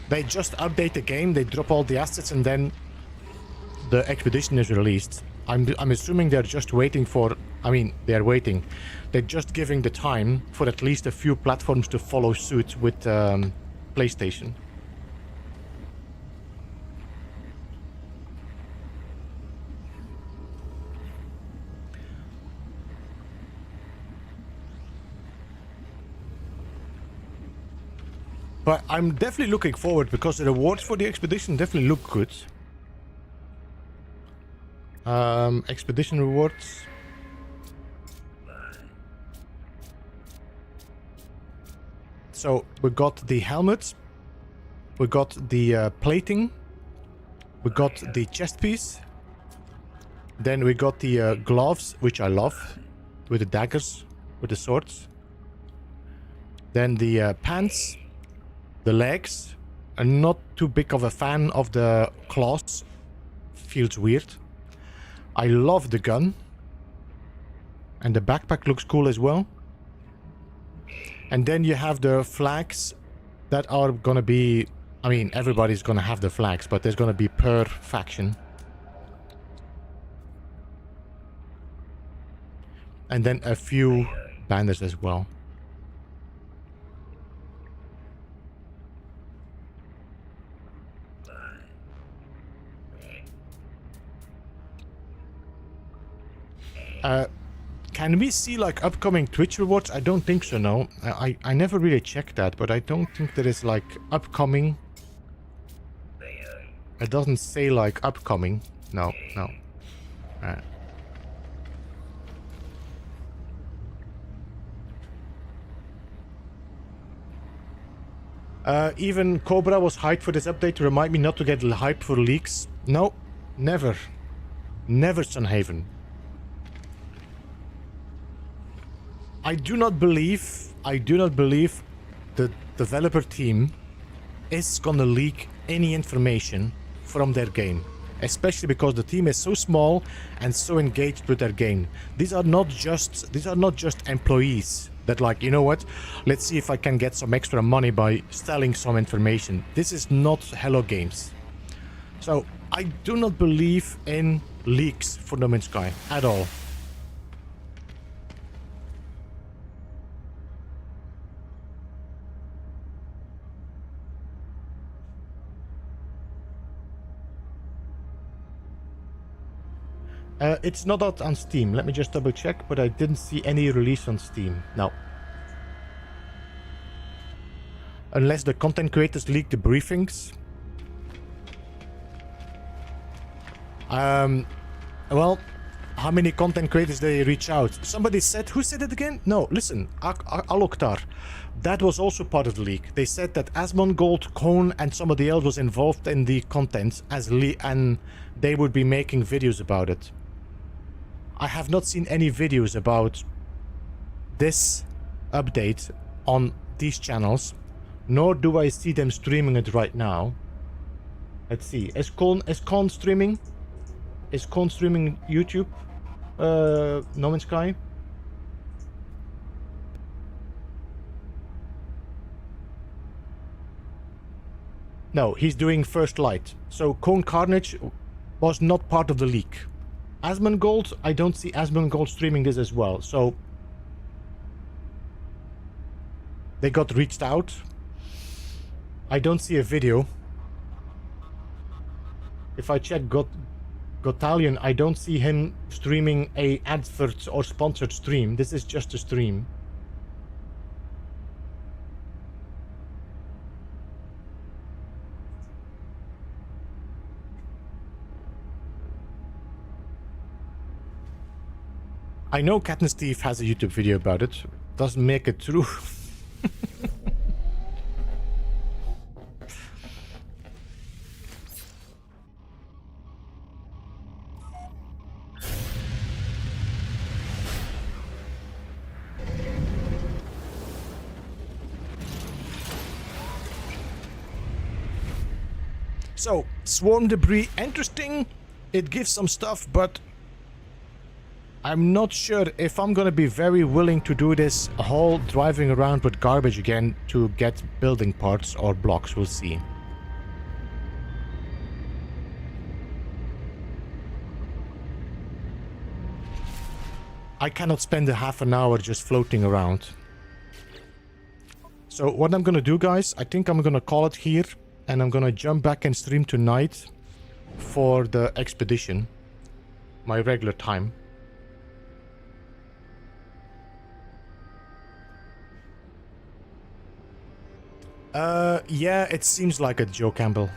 They just update the game, they drop all the assets, and then the expedition is released. I'm assuming they're just waiting for... I mean, they're waiting. They're just giving the time for at least a few platforms to follow suit with PlayStation. But I'm definitely looking forward because the rewards for the expedition definitely look good. Expedition rewards. So we got the helmet, we got the plating, we got the chest piece, then we got the gloves, which I love, with the daggers, with the swords. Then the pants, the legs. I'm not too big of a fan of the claws, feels weird. I love the gun, and the backpack looks cool as well. And then you have the flags that are gonna be... I mean, everybody's gonna have the flags, but there's gonna be per faction. And then a few banners as well. Can we see like upcoming Twitch rewards? I don't think so, no. I never really checked that, but I don't think there is like upcoming. It doesn't say like upcoming. No. Even Cobra was hyped for this update to remind me not to get hyped for leaks. No, never. Never, Sunhaven. I do not believe the developer team is gonna leak any information from their game. Especially because the team is so small and so engaged with their game. These are not just employees that like, you know what, let's see if I can get some extra money by selling some information. This is not Hello Games. So I do not believe in leaks for No Man's Sky at all. It's not out on Steam. Let me just double check, but I didn't see any release on Steam. No. Unless the content creators leak the briefings. Well, how many content creators they reach out? Somebody said, who said it again? No, listen, Aloktar. That was also part of the leak. They said that Asmongold, Cone, and somebody else was involved in the content and they would be making videos about it. I have not seen any videos about this update on these channels, nor do I see them streaming it right now. Let's see. Is Con streaming? Is Con streaming YouTube? No Man's Sky? No, he's doing First Light. So Cone Carnage was not part of the leak. Asmongold, I don't see Asmongold streaming this as well. So they got reached out. I don't see a video. If I check Gotalion, I don't see him streaming a advert or sponsored stream. This is just a stream. I know Cat and Steve has a YouTube video about it. Doesn't make it true. So, swarm debris, interesting. It gives some stuff, but I'm not sure if I'm gonna be very willing to do this whole driving around with garbage again to get building parts or blocks. We'll see. I cannot spend a half an hour just floating around. So what I'm gonna do, guys, I think I'm gonna call it here, and I'm gonna jump back and stream tonight for the expedition, my regular time. Yeah, it seems like it, Joe Campbell.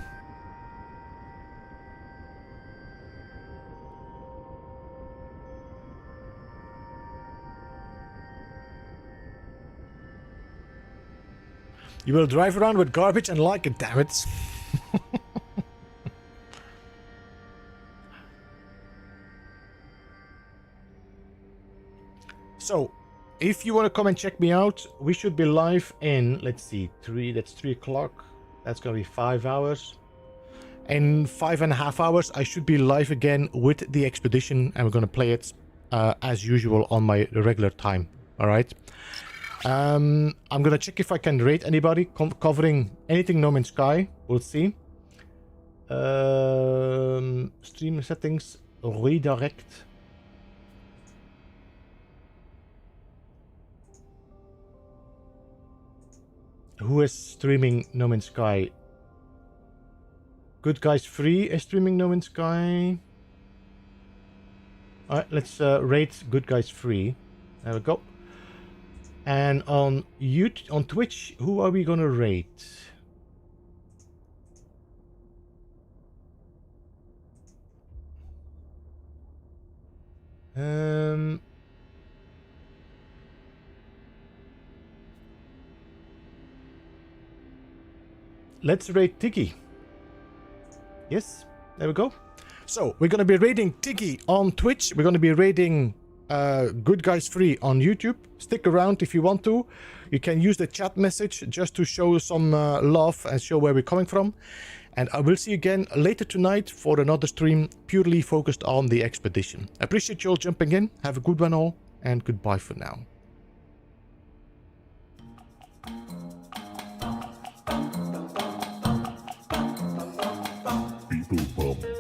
You will drive around with garbage and like it, damn it. So, if you want to come and check me out, we should be live in, let's see, that's 3 o'clock. That's going to be 5 hours. In 5.5 hours, I should be live again with the expedition, and we're going to play it as usual on my regular time. All right. I'm going to check if I can rate anybody covering anything No Man's Sky. We'll see. Stream settings, redirect. Who is streaming No Man's Sky? Good Guys Free is streaming No Man's Sky. Alright, let's rate Good Guys Free. There we go. And on YouTube, on Twitch, who are we gonna rate? Let's rate Tiki. Yes, there we go. So we're going to be rating Tiki on Twitch. We're going to be rating Good Guys Free on YouTube. Stick around if you want to. You can use the chat message just to show some love and show where we're coming from. And I will see you again later tonight for another stream purely focused on the expedition. I appreciate you all jumping in. Have a good one all, and goodbye for now. Beeblebum.